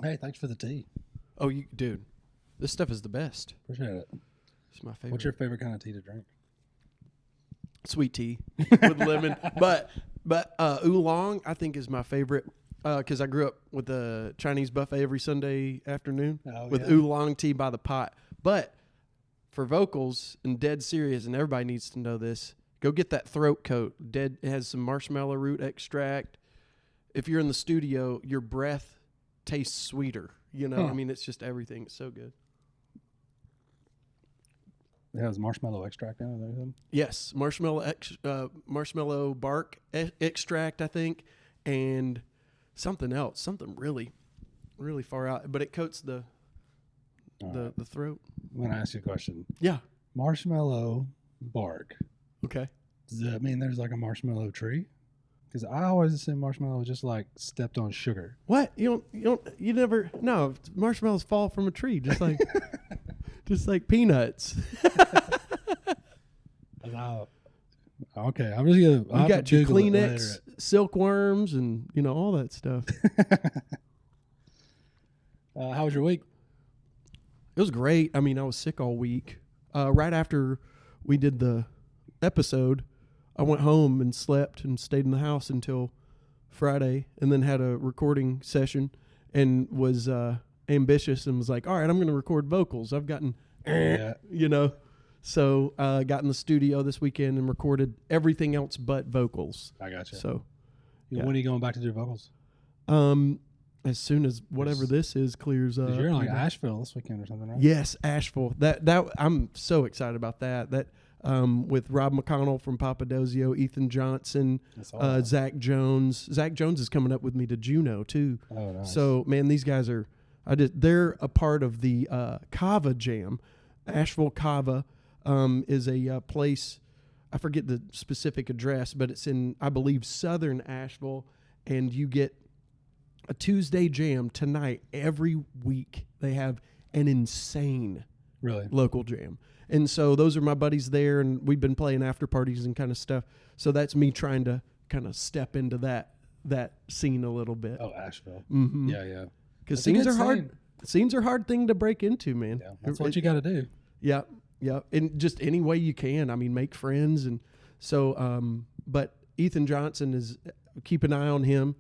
Hey, thanks for the tea. Oh, dude, this stuff is the best. Appreciate it. It's my favorite. What's your favorite kind of tea to drink? Sweet tea with lemon, but oolong I think is my favorite because I grew up with a Chinese buffet every Sunday afternoon with oolong tea by the pot. But for vocals and dead serious, and everybody needs to know this, go get that throat coat. It has some marshmallow root extract. If you're in the studio, your breath tastes sweeter. You know, I mean, it's just everything. It's so good. It has marshmallow extract in it and everything? Yes, marshmallow bark extract, I think, and something else, something really, really far out. But it coats the throat. I'm going to ask you a question. Yeah. Marshmallow bark. Okay. Does that mean there's like a marshmallow tree? Because I always assume marshmallow was just like stepped on sugar. What? You never, no, marshmallows fall from a tree, just like, just like peanuts. Okay, I'm just gonna. You got your Kleenex, silkworms, and all that stuff. How was your week? It was great. I mean, I was sick all week. Right after we did the episode, I went home and slept and stayed in the house until Friday, and then had a recording session, and was ambitious and was like, "All right, I'm going to record vocals." I've gotten, So got in the studio this weekend and recorded everything else but vocals. I got you. So, when are you going back to do vocals? As soon as whatever this is clears up. You're in like Asheville this weekend or something, right? Yes, Asheville. That I'm so excited about that. That with Rob McConnell from Papadozio, Ethan Johnson, Zach Jones. Zach Jones is coming up with me to Juneau too. Oh, nice. So man, these guys are. They're a part of the Kava Jam. Asheville Kava is a place. I forget the specific address, but it's in, I believe, southern Asheville, and you get a Tuesday jam tonight every week. They have an insane local jam. And so those are my buddies there, and we've been playing after parties and kind of stuff. So that's me trying to kind of step into that scene a little bit. Oh, Asheville. Mm-hmm. Yeah. Because scenes are hard. Scenes are a hard thing to break into, man. Yeah, that's what you got to do. Yeah. And just any way you can. I mean, make friends. And so, but Ethan Johnson is, keep an eye on him.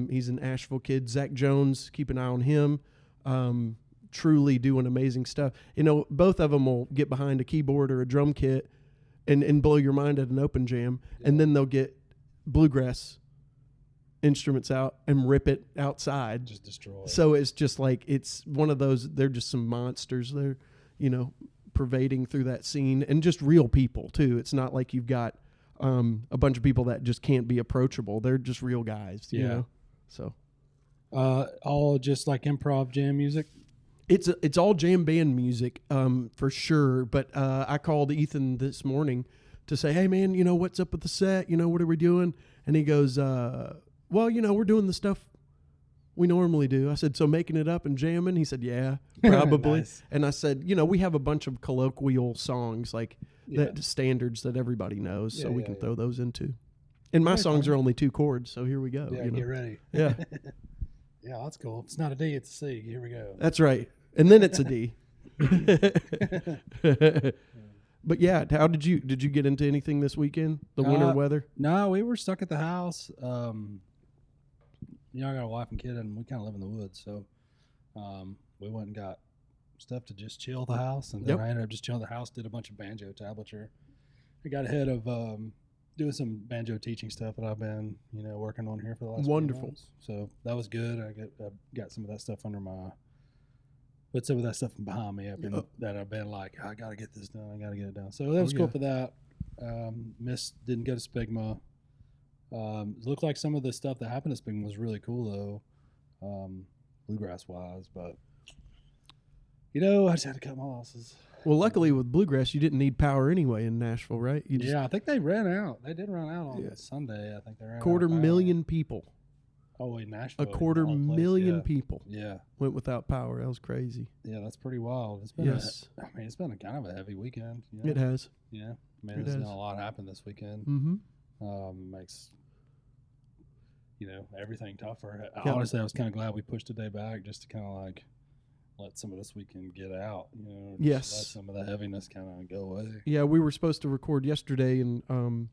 He's an Asheville kid. Zach Jones, keep an eye on him. Truly doing amazing stuff. Both of them will get behind a keyboard or a drum kit and blow your mind at an open jam. Yeah. And then they'll get bluegrass instruments out and rip it outside. Just destroy it. So it's just like, it's one of those, they're just some monsters. They're, pervading through that scene, and just real people too. It's not like you've got a bunch of people that just can't be approachable. They're just real guys, you know? So all just like improv jam music? It's all jam band music, for sure. But I called Ethan this morning to say, hey man, what's up with the set? What are we doing? And he goes, well, we're doing the stuff we normally do. I said, so making it up and jamming? He said, yeah, probably. Nice. And I said, we have a bunch of colloquial songs like that, standards that everybody knows, so we can throw those into. And my songs are only 2 chords, so here we go. Yeah, get ready. Yeah. Yeah, that's cool. It's not a D, it's a C. Here we go. That's right. And then it's a D. But yeah, how did you get into anything this weekend? The winter weather? No, we were stuck at the house. I got a wife and kid, and we kind of live in the woods, so we went and got stuff to just chill the house, and then I ended up just chilling the house, did a bunch of banjo tablature. I got ahead of doing some banjo teaching stuff that I've been, working on here for the last few months. So that was good. I got some of that stuff under my, put some of that stuff behind me that I've been like, I got to get this done. I got to get it done. So that was cool for that. Didn't go to Spigma. It looked like some of the stuff that happened at Spigma was really cool though, bluegrass wise, but I just had to cut my losses. Well, luckily with bluegrass, you didn't need power anyway in Nashville, right? I think they ran out. They did run out on Sunday. I think they ran out. 250,000 people. Oh, in Nashville. 250,000 people. Yeah. Went without power. That was crazy. Yeah, that's pretty wild. It's been it's been a kind of a heavy weekend. It has. Yeah. There's been a lot happen this weekend. Mm-hmm. everything tougher. Yeah. Honestly, I was kind of glad we pushed a day back just to kind of like let some of this weekend get out. Yes. Let some of the heaviness kind of go away. Yeah, we were supposed to record yesterday, and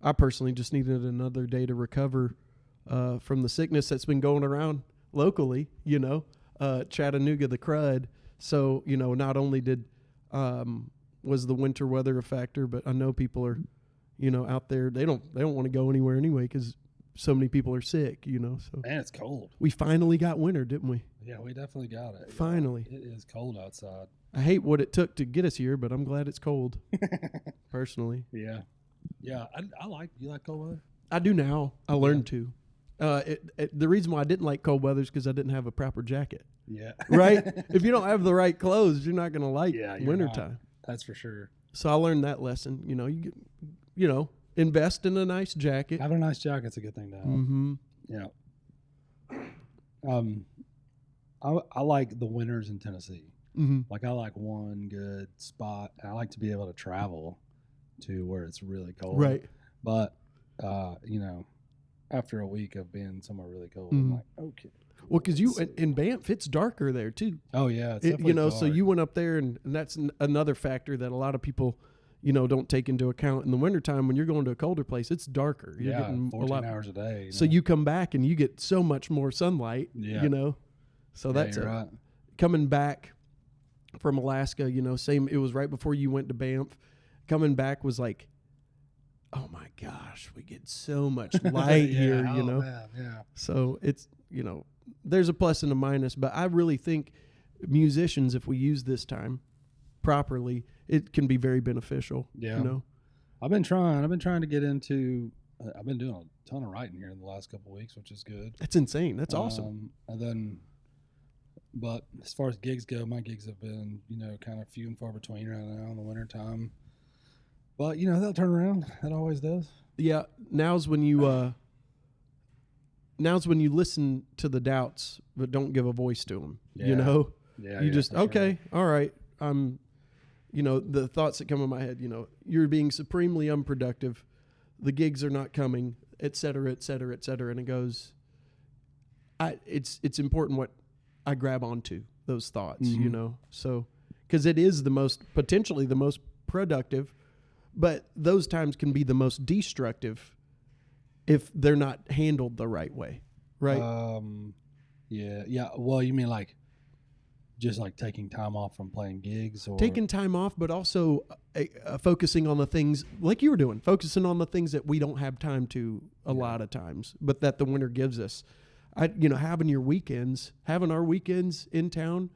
I personally just needed another day to recover from the sickness that's been going around locally, Chattanooga, the crud. So, not only did was the winter weather a factor, but I know people are, out there. They don't want to go anywhere anyway because so many people are sick, So And it's cold. we finally got winter, didn't we? Yeah, we definitely got it. Finally. It is cold outside. I hate what it took to get us here, but I'm glad it's cold. Personally. Yeah. Yeah, you like cold weather? I do now. I learned to. The reason why I didn't like cold weather is because I didn't have a proper jacket. Yeah. Right? If you don't have the right clothes, you're not going to like wintertime. That's for sure. So I learned that lesson. Invest in a nice jacket. Having a nice jacket's a good thing to have. Mm-hmm. Yeah. I like the winters in Tennessee. Mm-hmm. Like, I like one good spot. I like to be able to travel to where it's really cold. Right. But, after a week of being somewhere really cold, Mm-hmm. I'm like, okay. Well, because in Banff, it's darker there too. Oh yeah, it's definitely dark. So you went up there, and that's another factor that a lot of people, don't take into account in the wintertime. When you're going to a colder place, it's darker. You're getting 14 hours a day. So you come back and you get so much more sunlight. Yeah. So that's you're right. Coming back from Alaska. Same. It was right before you went to Banff. Coming back was like, oh my gosh, we get so much light here. Man, yeah. So it's there's a plus and a minus, but I really think musicians, if we use this time properly, it can be very beneficial. Yeah. I've been trying to get into. I've been doing a ton of writing here in the last couple of weeks, which is good. That's insane. That's awesome. But as far as gigs go, my gigs have been, kind of few and far between right now in the wintertime. But, they'll turn around. It always does. Yeah. Now's when you listen to the doubts, but don't give a voice to them. Yeah. You just, okay, sure. All right. The thoughts that come in my head, you're being supremely unproductive. The gigs are not coming, et cetera, et cetera, et cetera. And it goes, it's important what I grab onto those thoughts, Mm-hmm. So, because it is potentially the most productive, but those times can be the most destructive if they're not handled the right way, right? Yeah. Well, you mean like just like taking time off from playing gigs, or taking time off, but also focusing on the things like you were doing, focusing on the things that we don't have time to a lot of times, but that the winter gives us. Having our weekends in town,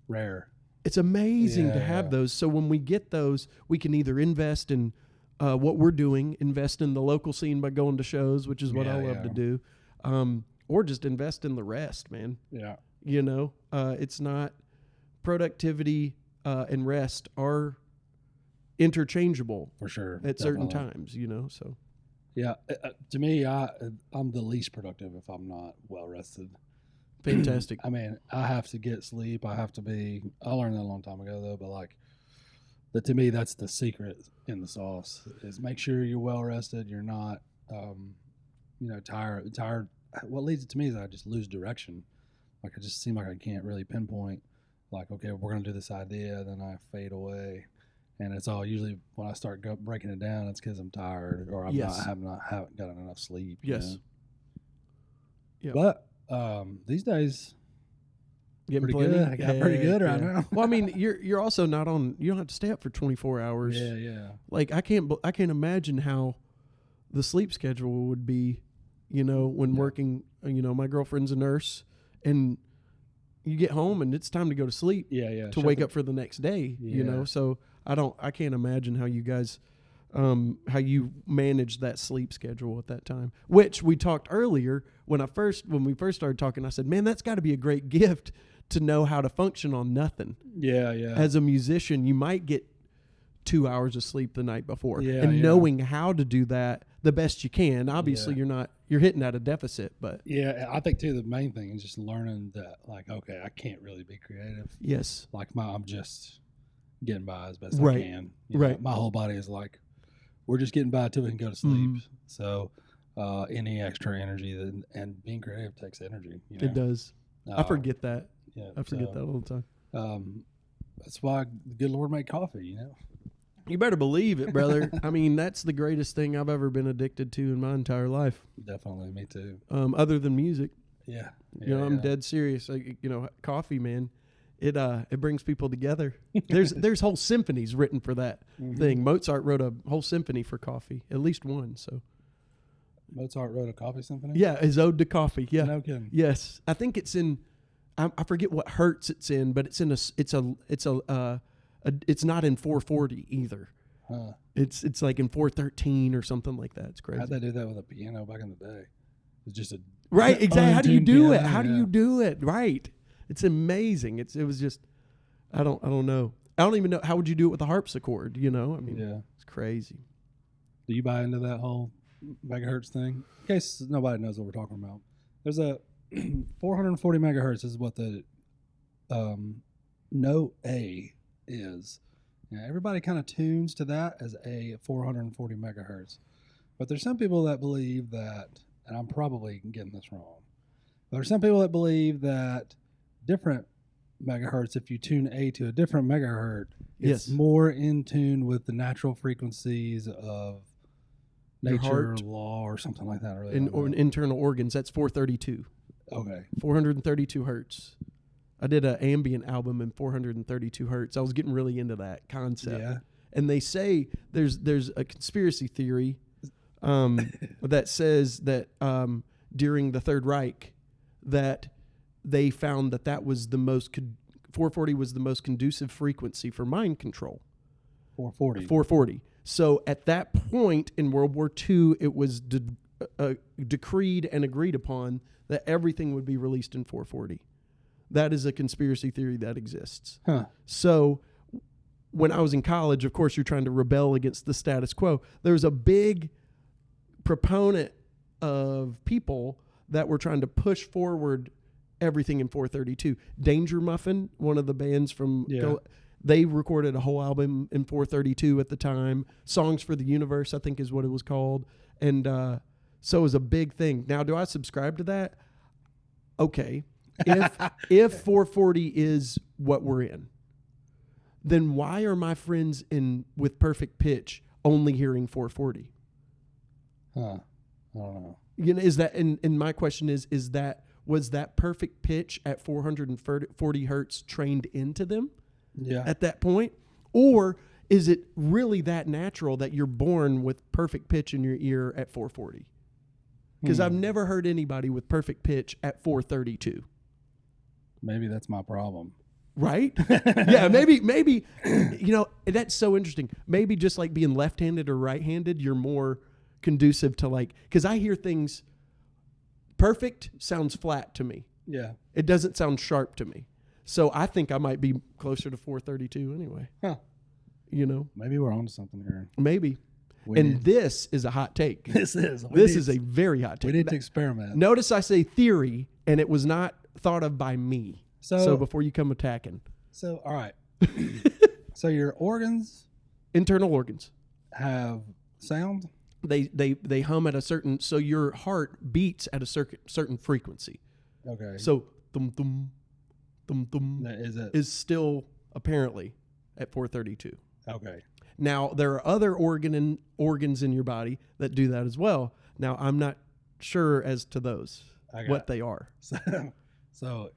rare. It's amazing to have those. So when we get those, we can either invest in what we're doing, invest in the local scene by going to shows, which is what I love to do, or just invest in the rest, man. Yeah. It's not productivity and rest are interchangeable for sure at certain times, so. Yeah. To me, I'm the least productive if I'm not well rested. Fantastic. I mean, I have to get sleep. I learned that a long time ago though, but to me, that's the secret in the sauce is make sure you're well rested. You're not, tired. What leads it to me is I just lose direction. Like I just seem like I can't really pinpoint like, okay, we're going to do this idea. Then I fade away. And it's all usually when I start breaking it down, it's because I'm tired or haven't gotten enough sleep. Yes. Yeah. But these days, getting pretty good. I got pretty good right now. Well, I mean, you're also not on. You don't have to stay up for 24 hours. Yeah. Like I can't imagine how the sleep schedule would be. When working. My girlfriend's a nurse, and you get home and it's time to go to sleep. Yeah. To wake up for the next day. So I can't imagine how you guys. How you manage that sleep schedule at that time, which we talked earlier when we first started talking. I said, man, that's got to be a great gift to know how to function on nothing. Yeah. As a musician, you might get 2 hours of sleep the night before, knowing how to do that the best you can. Obviously, you're hitting at a deficit, but I think too the main thing is just learning that like, okay, I can't really be creative. Yes, like I'm just getting by as best I can. My whole body is like, we're just getting by until we can go to sleep. So any extra energy. And being creative takes energy. You know? It does. I forget that. Yeah, I forget that all the time. That's why the good Lord made coffee, you know. You better believe it, brother. I mean, that's the greatest thing I've ever been addicted to in my entire life. Definitely, me too. Other than music. Yeah. You know, I'm dead serious. Like, you know, coffee, man, it brings people together. There's whole symphonies written for that thing. Mozart wrote a whole symphony for coffee, at least one. So Mozart wrote a coffee symphony? Yeah, his Ode to Coffee. Yeah. No kidding. Yes. I think it's in I forget what hertz it's in, but it's not in 440 either. Huh. It's like in 413 or something like that. It's crazy. How'd they do that with a piano back in the day? It's just a right, exactly. How do you do piano, it? How do you do it? Right. It's amazing. It was just I don't know. I don't even know how would you do it with a harpsichord, you know? I mean, it's crazy. Do you buy into that whole megahertz thing? In case nobody knows what we're talking about. There's a 440 megahertz is what the note A is. Now, everybody kind of tunes to that as a 440 megahertz. But there's some people that believe that, and I'm probably getting this wrong, but there's some people that believe that different megahertz, if you tune A to a different megahertz, it's more in tune with the natural frequencies of nature, law, or something like that. Or internal organs, that's 432. Okay. 432 hertz. I did an ambient album in 432 hertz. I was getting really into that concept. Yeah. And they say there's a conspiracy theory that says that during the Third Reich that they found that was the most 440 was the most conducive frequency for mind control. 440. So at that point in World War II, it was decreed and agreed upon that everything would be released in 440. That is a conspiracy theory that exists. Huh. So when I was in college, of course, you're trying to rebel against the status quo. There was a big proponent of people that were trying to push forward everything in 432. Danger Muffin, one of the bands from... They recorded a whole album in 432 at the time. Songs for the Universe, I think is what it was called. And so it was a big thing. Now, do I subscribe to that? Okay. If 440 is what we're in, then why are my friends with perfect pitch only hearing 440? Huh. I don't know. You know, is that and my question is that was that perfect pitch at 440 hertz trained into them? Yeah. At that point? Or is it really that natural that you're born with perfect pitch in your ear at 440? Because I've never heard anybody with perfect pitch at 432. Maybe that's my problem. Right? Yeah, maybe, you know, that's so interesting. Maybe just like being left-handed or right-handed, you're more conducive to because I hear things, perfect sounds flat to me. Yeah. It doesn't sound sharp to me. So I think I might be closer to 432 anyway. Huh. You know? Maybe we're on to something here. Maybe. This is a hot take. This is. This is a very hot take. We need to experiment. Notice I say theory, and it was not thought of by me. So before you come attacking. So, all right. So your organs... Internal organs. Have sound? They hum at a certain... So your heart beats at a certain frequency. Okay. So, thum-thum. Is still apparently at 432. Okay. Now there are other organs in your body that do that as well. Now I'm not sure as to those what they are. So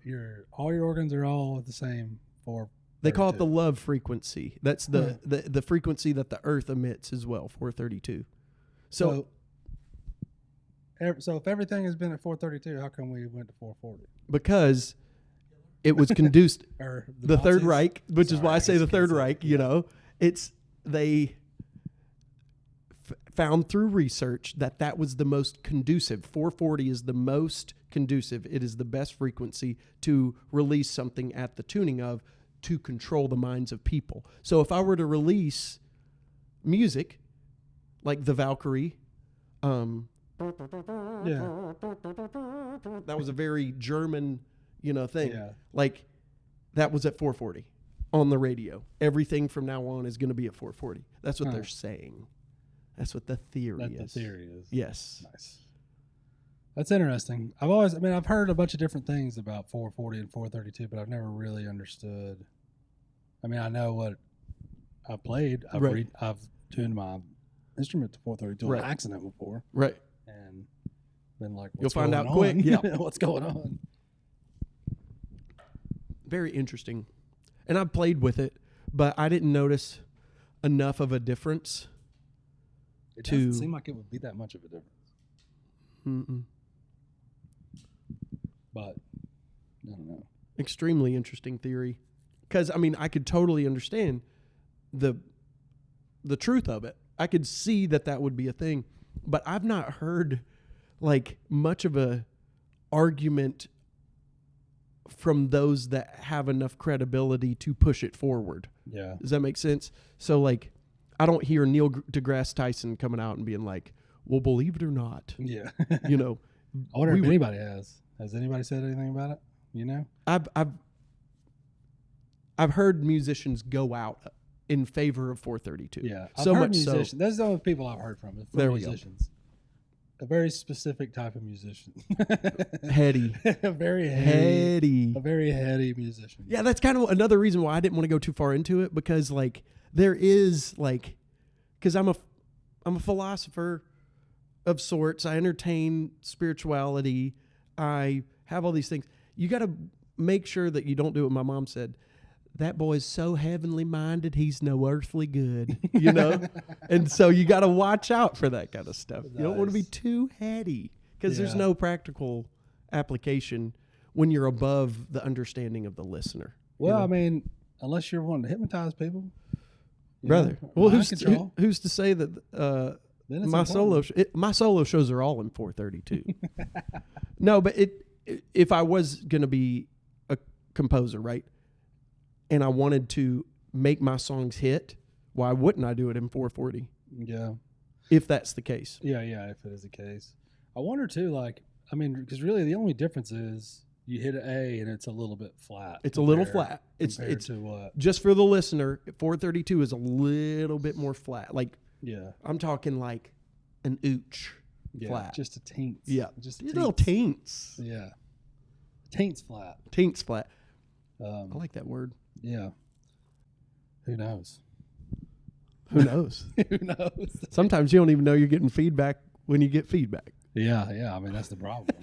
all your organs are all at the same 432. They call it the love frequency. That's the frequency that the Earth emits as well. 432. So if everything has been at 432, how come we went to 440? Because it was conduced the Third Nazis? Reich, which is why I say the Third Reich. You know, they found through research that was the most conducive. 440 is the most conducive. It is the best frequency to release something at the tuning of to control the minds of people. So if I were to release music like the Valkyrie, that was a very German. Thing. Yeah. Like that was at 440 on the radio. Everything from now on is going to be at 440. That's what they're saying. That's what the theory is. The theory is. Yes. Nice. That's interesting. I've heard a bunch of different things about 440 and 432, but I've never really understood. I mean, I know what I've played. I've tuned my instrument to 432 on accident before. Right. And been like, you'll find out quick. Yeah. What's going on? Very interesting. And I've played with it, but I didn't notice enough of a difference. It doesn't seem like it would be that much of a difference. Mm-mm. But I don't know. Extremely interesting theory. Because, I mean, I could totally understand the truth of it. I could see that would be a thing. But I've not heard, like, much of a argument from those that have enough credibility to push it forward. Yeah. Does that make sense? So, like, I don't hear Neil deGrasse Tyson coming out and being like, well, believe it or not. Yeah. You know. I wonder if anybody has. Has anybody said anything about it? You know? I've heard musicians go out in favor of 432. Yeah. I've heard musicians. So. That's the only people I've heard from. There musicians. A very specific type of musician. Heady. A very heady. A very heady musician. Yeah, that's kind of another reason why I didn't want to go too far into it, because like there is like, because I'm a philosopher of sorts. I entertain spirituality. I have all these things. You got to make sure that you don't do what my mom said. That boy's so heavenly minded, he's no earthly good, you know? And so you got to watch out for that kind of stuff. Nice. You don't want to be too heady, because there's no practical application when you're above the understanding of the listener. Well, I mean, unless you're wanting to hypnotise people. Brother. Well, who's to say that my solo shows are all in 432? No, but if I was going to be a composer, right? And I wanted to make my songs hit, why wouldn't I do it in 440? Yeah. If that's the case. Yeah, if it is the case. I wonder too, like, I mean, because really the only difference is you hit an A and it's a little bit flat. It's a little flat. It's to what? Just for the listener, 432 is a little bit more flat. Like, I'm talking like an ooch flat. Just a taint. Yeah. Just little taints. Yeah. Taint's flat. Taint's flat. I like that word. Yeah. Who knows? Who knows? Who knows? Sometimes you don't even know you're getting feedback when you get feedback. Yeah. I mean, that's the problem.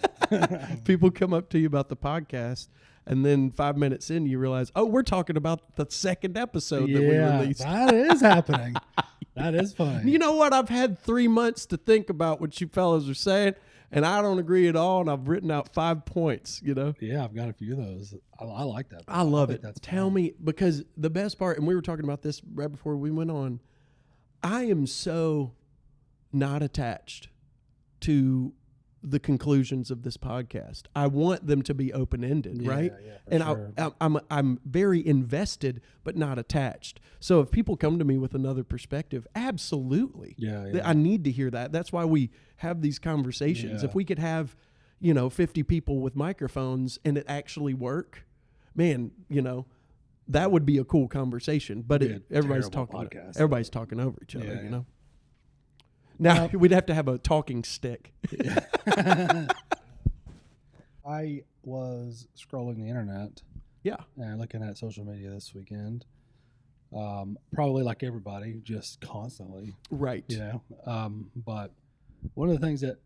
People come up to you about the podcast, and then 5 minutes in, you realize, oh, we're talking about the second episode that we released. That is happening. That is funny. You know what? I've had 3 months to think about what you fellas are saying, and I don't agree at all, and I've written out 5 points, you know? Yeah, I've got a few of those. I like that. I love it. Tell me, because the best part, and we were talking about this right before we went on, I am so not attached to the conclusions of this podcast. I want them to be open-ended, right? Yeah, and sure. I'm very invested, but not attached. So if people come to me with another perspective, absolutely. Yeah. I need to hear that. That's why we have these conversations. Yeah. If we could have, 50 people with microphones and it actually work, man, that would be a cool conversation. But everybody's talking over each other, you know? Now, we'd have to have a talking stick. I was scrolling the internet. Yeah. And looking at social media this weekend. Probably like everybody, just constantly. Right. But one of the things that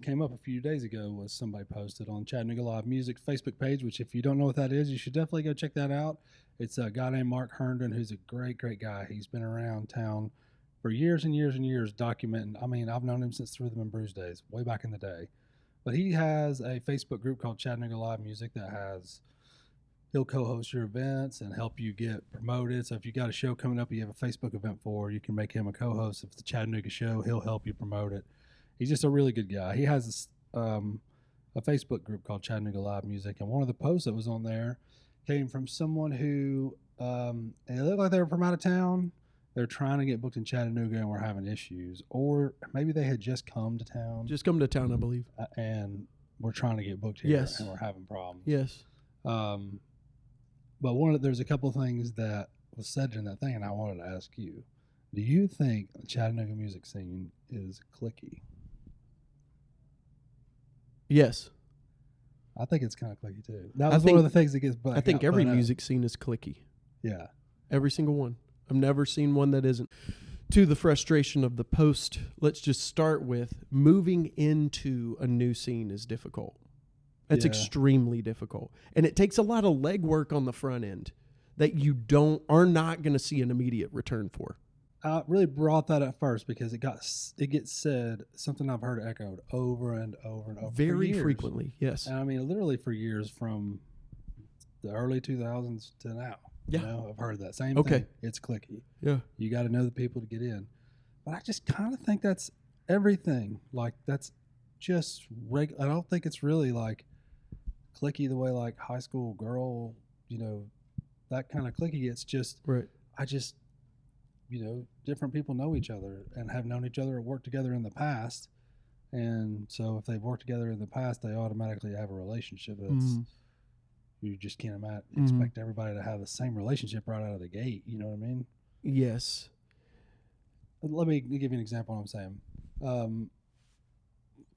came up a few days ago was somebody posted on Chattanooga Live Music Facebook page, which if you don't know what that is, you should definitely go check that out. It's a guy named Mark Herndon, who's a great, great guy. He's been around town for years and years and years documenting. I mean, I've known him since the Rhythm and Blues days, way back in the day. But he has a Facebook group called Chattanooga Live Music he'll co-host your events and help you get promoted. So if you got a show coming up you have a Facebook event for, you can make him a co-host. If it's a Chattanooga show, he'll help you promote it. He's just a really good guy. He has a Facebook group called Chattanooga Live Music, and one of the posts that was on there came from someone who it looked like they were from out of town. They're trying to get booked in Chattanooga and we're having issues. Or maybe they had just come to town. Just come to town, I believe. And we're trying to get booked here and we're having problems. Yes. But there's a couple of things that was said in that thing, and I wanted to ask you. Do you think the Chattanooga music scene is cliquey? Yes. I think it's kind of clicky too. That was one of the things that gets black. I think every music scene is clicky. Yeah. Every single one. I've never seen one that isn't. To the frustration of the post, let's just start with moving into a new scene is difficult. It's extremely difficult. And it takes a lot of legwork on the front end that you are not going to see an immediate return for. I really brought that at first because it gets said, something I've heard echoed over and over and over. Very frequently, yes. And I mean, literally for years, from the early 2000s to now. Yeah. You know, I've heard that same thing. It's clicky. Yeah. You got to know the people to get in. But I just kind of think that's everything. Like, that's just regular. I don't think it's really like clicky the way like high school girl, you know, that kind of clicky. It's just, you know, different people know each other and have known each other or worked together in the past. And so if they've worked together in the past, they automatically have a relationship. That's, you just can't expect everybody to have the same relationship right out of the gate. You know what I mean? Yes. Let me give you an example of what I'm saying.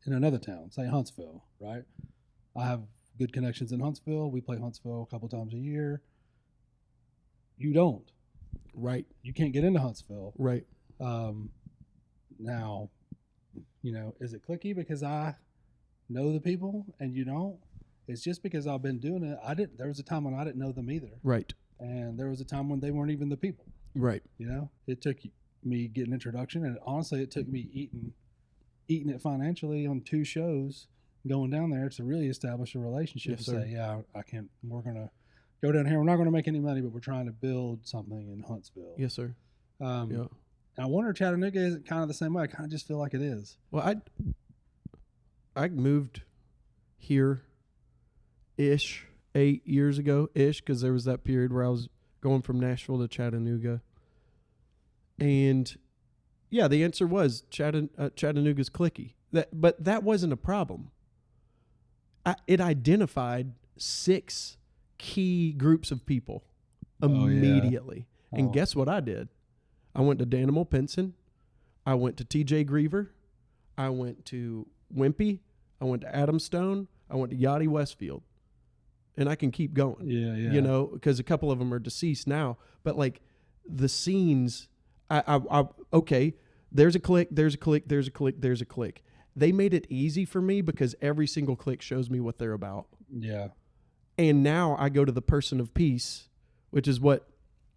In another town, say Huntsville, right? I have good connections in Huntsville. We play Huntsville a couple times a year. You don't. Right. You can't get into Huntsville. Right. Now, you know, is it clicky because I know the people and you don't? It's just because I've been doing it. There was a time when I didn't know them either. Right. And there was a time when they weren't even the people. Right. You know, it took me getting introduction, and honestly, it took me eating it financially on 2 shows, going down there to really establish a relationship. Yes, and say, yeah, I can't. We're gonna go down here. We're not gonna make any money, but we're trying to build something in Huntsville. Yes, sir. And I wonder, Chattanooga is kind of the same way. I kind of just feel like it is. Well, I moved here ish 8 years ago ish, because there was that period where I was going from Nashville to Chattanooga. And yeah, the answer was Chattanooga's clicky. But that wasn't a problem. It identified 6 key groups of people immediately. And guess what I did? I went to Danimal Pinson. I went to TJ Griever. I went to Wimpy. I went to Adam Stone. I went to Yachty Westfield. And I can keep going. Yeah. You know, because a couple of them are deceased now. But like the scenes, okay, there's a click, there's a click, there's a click, there's a click. They made it easy for me because every single click shows me what they're about. Yeah. And now I go to the person of peace, which is what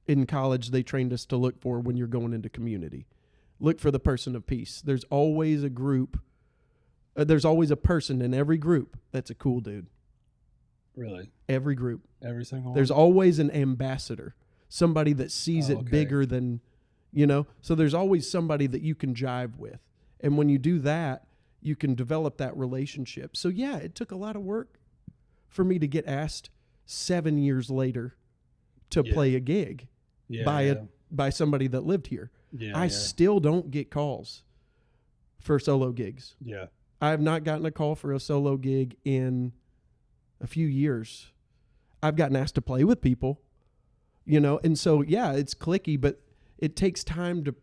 in college they trained us to look for when you're going into community. Look for the person of peace. There's always a group. There's always a person in every group that's a cool dude. Really? Every group. Every single one? There's always an ambassador, somebody that sees it bigger than, you know. So there's always somebody that you can jive with. And when you do that, you can develop that relationship. So yeah, it took a lot of work for me to get asked 7 years later to play a gig by somebody that lived here. I still don't get calls for solo gigs. Yeah. I have not gotten a call for a solo gig in a few years. I've gotten asked to play with people, you know, and so, yeah, it's clicky, but it takes time to,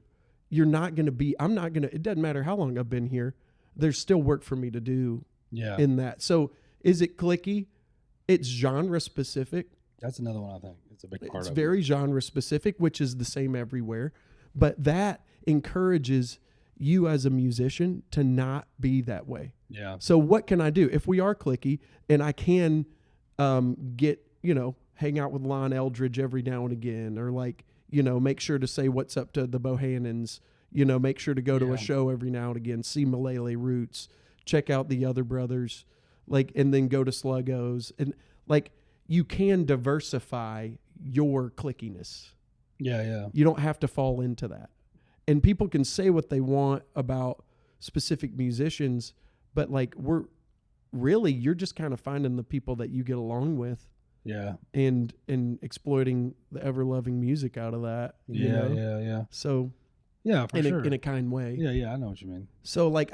I'm not going to, it doesn't matter how long I've been here. There's still work for me to do in that. So is it clicky? It's genre specific. That's another one I think. It's a big part of it. It's very genre specific, which is the same everywhere. But that encourages you as a musician to not be that way. Yeah. So what can I do? If we are clicky and I can get, you know, hang out with Lon Eldridge every now and again, or like, you know, make sure to say what's up to the Bohannons, you know, make sure to go to a show every now and again, see Malele Roots, check out the other brothers, like, and then go to Sluggo's. And like, you can diversify your clickiness. Yeah. You don't have to fall into that. And people can say what they want about specific musicians, but like you're just kind of finding the people that you get along with. Yeah. And exploiting the ever-loving music out of that. Yeah. So yeah, for sure. In a kind way. Yeah, I know what you mean. So like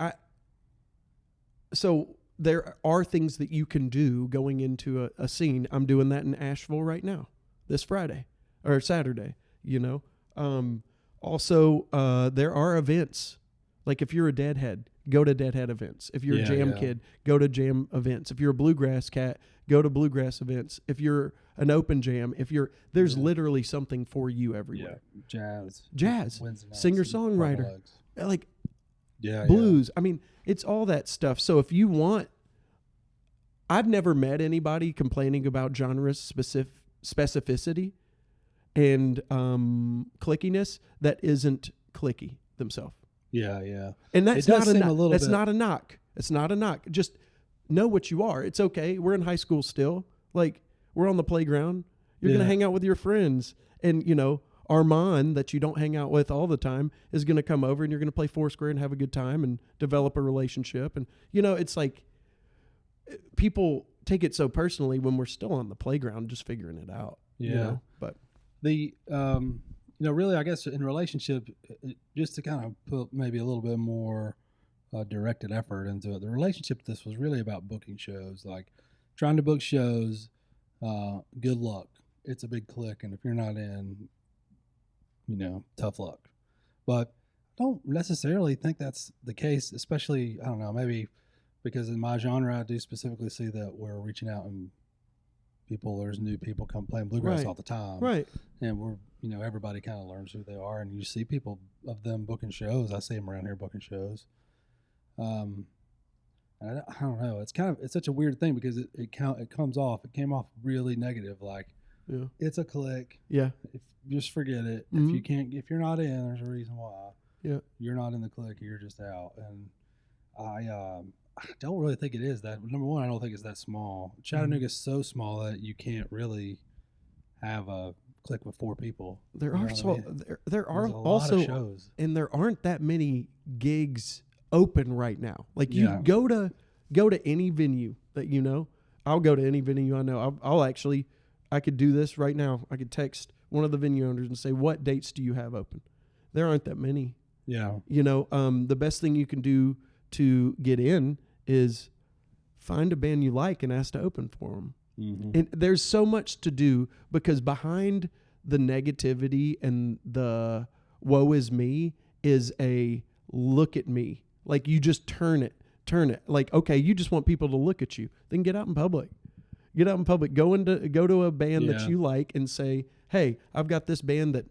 so there are things that you can do going into a scene. I'm doing that in Asheville right now, this Friday or Saturday, you know. Also, there are events. Like if you're a Deadhead, go to Deadhead events. If you're a jam kid, go to jam events. If you're a bluegrass cat, go to bluegrass events. If you're an open jam, there's literally something for you everywhere. Jazz, singer-songwriter, like blues. I mean, it's all that stuff. So if you want, I've never met anybody complaining about genre specificity and clickiness that isn't clicky themselves. Yeah. And that's not a knock. It's not a knock. Just know what you are. It's okay. We're in high school still. Like, we're on the playground. You're going to hang out with your friends. And, you know, Armand, that you don't hang out with all the time, is going to come over and you're going to play Foursquare and have a good time and develop a relationship. And, you know, it's like people take it so personally when we're still on the playground just figuring it out. Yeah. You know? But the, you know, really, I guess in relationship, just to kind of put maybe a little bit more directed effort into it, the relationship with this was really about booking shows, like trying to book shows. Good luck. It's a big click, and if you're not in, you know, tough luck. But I don't necessarily think that's the case, especially, I don't know, maybe because in my genre, I do specifically see that we're reaching out and there's new people come playing bluegrass all the time. Right. And we're, you know, everybody kind of learns who they are, and you see people of them booking shows. I see them around here booking shows. And I don't know. It's such a weird thing because it came off really negative. Like, it's a click. Yeah. Just forget it. Mm-hmm. If you're not in, there's a reason why. Yeah. You're not in the click. You're just out. And I don't really think it is that. Number one, I don't think it's that small. Chattanooga's so small that you can't really have a click with 4 people. There are also shows, and there aren't that many gigs open right now. Like, you go to any venue that you know. I'll go to any venue I know. I could do this right now. I could text one of the venue owners and say, what dates do you have open? There aren't that many. Yeah. You know, the best thing you can do to get in is find a band you like and ask to open for them. Mm-hmm. And there's so much to do, because behind the negativity and the woe is me is a look at me. Like, you just turn it. Like, okay, you just want people to look at you. Then get out in public. Go to a band that you like and say, hey, I've got this band that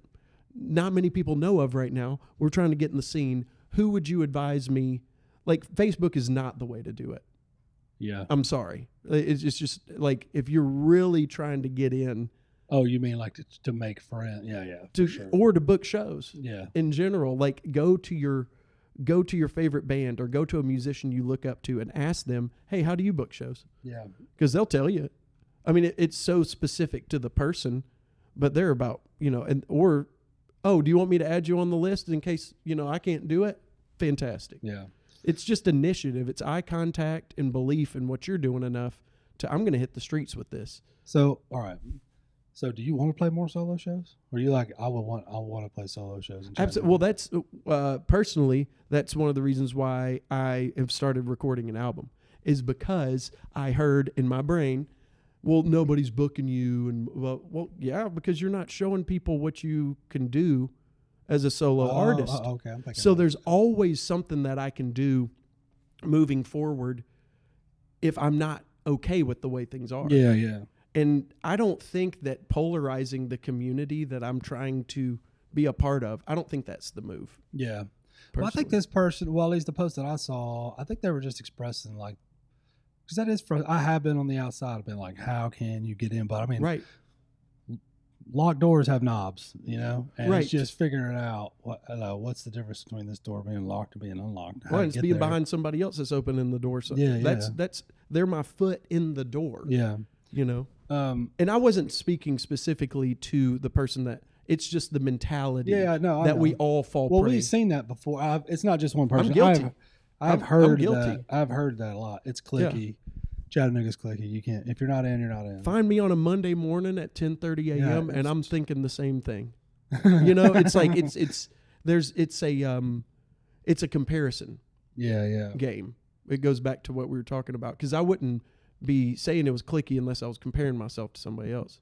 not many people know of right now. We're trying to get in the scene. Who would you advise me? Like, Facebook is not the way to do it. Yeah. I'm sorry. It's just like, if you're really trying to get in. Oh, you mean like to make friends? Yeah. Sure. Or to book shows. Yeah. In general, like, go to your favorite band or go to a musician you look up to and ask them, hey, how do you book shows? Yeah. Because they'll tell you. I mean, it's so specific to the person, but they're about, you know, do you want me to add you on the list in case, you know, I can't do it? Fantastic. Yeah. It's just initiative. It's eye contact and belief in what you're doing enough to, I'm going to hit the streets with this. So, all right. So, do you want to play more solo shows? Or are you like, I want to play solo shows? Absolutely. Well, that's personally, that's one of the reasons why I have started recording an album, is because I heard in my brain, well, nobody's booking you, and well, yeah, because you're not showing people what you can do as a solo artist. Okay, I'm so there's always something that I can do moving forward if I'm not okay with the way things are. Yeah. And I don't think that polarizing the community that I'm trying to be a part of, I don't think that's the move. Yeah. Well, I think this person, well, at least the post that I saw, I think they were just expressing, like, because that is, I have been on the outside, I've been like, how can you get in? But I mean, right. Locked doors have knobs, you know, and right. It's just figuring out what's the difference between this door being locked and being unlocked. Right, it's being behind somebody else that's opening the door. So that's they're my foot in the door. Yeah, you know. And I wasn't speaking specifically to the person that. It's just the mentality. That we all fall. Well, prey. We've seen that before. It's not just one person. I'm guilty. I've heard I'm guilty. that. I've heard that a lot. It's clicky. Yeah. Chattanooga's clicky. You can't, if you're not in, you're not in. Find me on a Monday morning at 10:30 a.m. and I'm thinking the same thing. You know, it's like it's a comparison. Yeah. Game. It goes back to what we were talking about, because I wouldn't be saying it was clicky unless I was comparing myself to somebody else.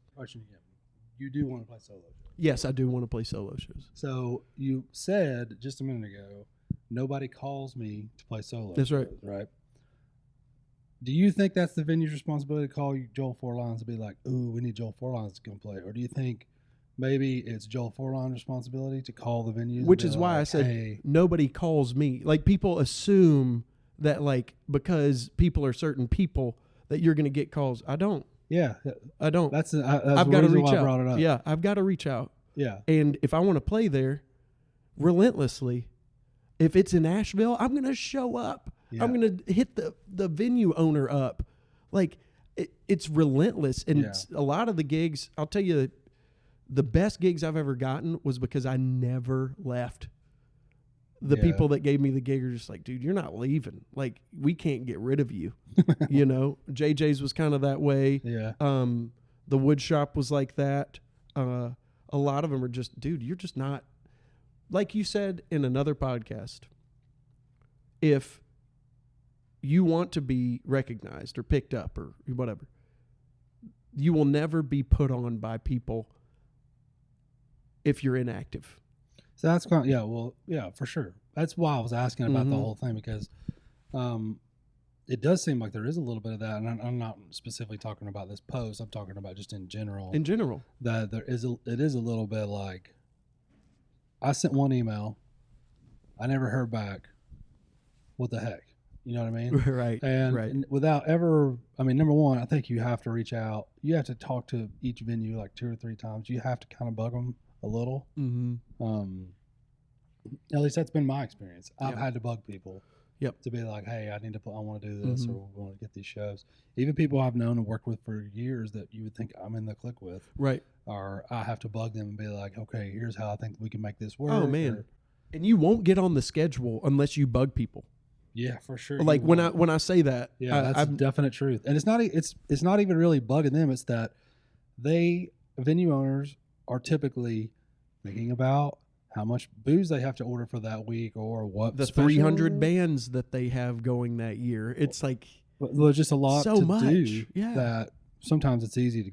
You do want to play solo shows? Yes, I do want to play solo shows. So you said just a minute ago, nobody calls me to play solo. That's right. Right. Do you think that's the venue's responsibility to call you Joel Forlines and be like, ooh, we need Joel Forlines to come play? Or do you think maybe it's Joel Forline's responsibility to call the venues? Which is why I said, hey, nobody calls me. Like, people assume that, like, because people are certain people that you're going to get calls. I don't. Yeah. I don't. That's I've got to reach out. I brought it up. Yeah, I've got to reach out. Yeah. And if I want to play there relentlessly, if it's in Asheville, I'm going to show up. Yeah. I'm going to hit the venue owner up. Like, it's relentless. And a lot of the gigs, I'll tell you, the best gigs I've ever gotten was because I never left. The people that gave me the gig are just like, dude, you're not leaving. Like, we can't get rid of you. You know, JJ's was kind of that way. Yeah. The Woodshop was like that. A lot of them are just, dude, you're just not, like you said in another podcast, if you want to be recognized or picked up or whatever, you will never be put on by people if you're inactive. So that's kind of, for sure. That's why I was asking about the whole thing, because it does seem like there is a little bit of that, and I'm not specifically talking about this post. I'm talking about just in general. In general, that it is a little bit like, I sent one email, I never heard back. What the heck? You know what I mean? Right. And without ever, I mean, number one, I think you have to reach out. You have to talk to each venue like 2 or 3 times. You have to kind of bug them a little. Mm-hmm. At least that's been my experience. I've had to bug people. Yep. To be like, hey, I want to do this, or we want to get these shows. Even people I've known and worked with for years that you would think I'm in the clique with. Right. Or I have to bug them and be like, okay, here's how I think we can make this work. Oh man. And you won't get on the schedule unless you bug people. Yeah, for sure. Like when I say that, that's definite truth. And it's not even really bugging them. It's that venue owners are typically thinking about how much booze they have to order for that week, or what the 300 bands that they have going that year. It's like, there's just a lot so to much. do Yeah. that sometimes it's easy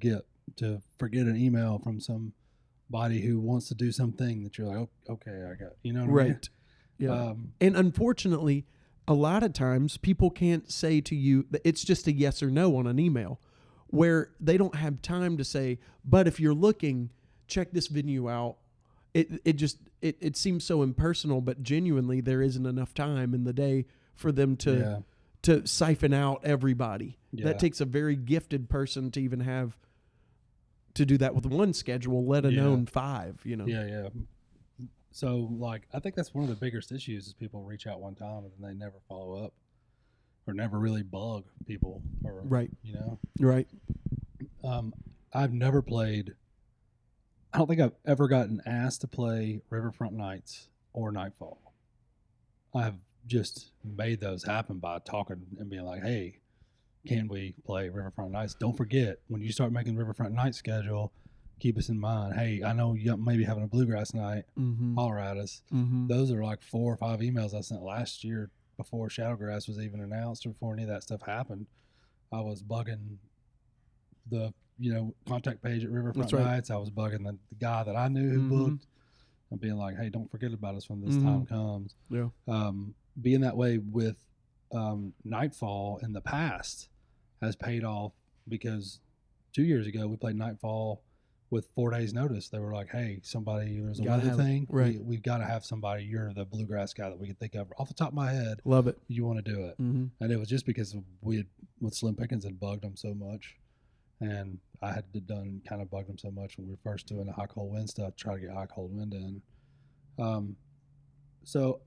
to forget an email from somebody who wants to do something that you're like, oh, okay, I got, you know what I mean? Yeah. And unfortunately, a lot of times people can't say to you that it's just a yes or no on an email, where they don't have time to say, but if you're looking, check this venue out. It seems so impersonal, but genuinely there isn't enough time in the day for them to siphon out everybody. Yeah. That takes a very gifted person to even have to do that with one schedule, let alone 5, you know? Yeah. So, like, I think that's one of the biggest issues is people reach out one time and then they never follow up or never really bug people. Or, right. You know? Right. I've never played, I don't think I've ever gotten asked to play Riverfront Nights or Nightfall. I've just made those happen by talking and being like, hey, can we play Riverfront Nights? Don't forget, when you start making Riverfront Night schedule, keep us in mind. Hey, I know you maybe having a bluegrass night. Holler at us. Those are like 4 or 5 emails I sent last year before Shadowgrass was even announced, or before any of that stuff happened. I was bugging the contact page at Riverfront Nights. I was bugging the guy that I knew who booked and being like, hey, don't forget about us when this time comes. Yeah. Being that way with Nightfall in the past has paid off, because 2 years ago we played Nightfall with 4 days notice. They were like, hey, there's a weather thing. Right. We've got to have somebody. You're the bluegrass guy that we can think of off the top of my head. Love it. You want to do it. And it was just because with Slim Pickens had bugged them so much. And I had kind of bugged them so much when we were first doing the high cold wind stuff, try to get high cold wind in. So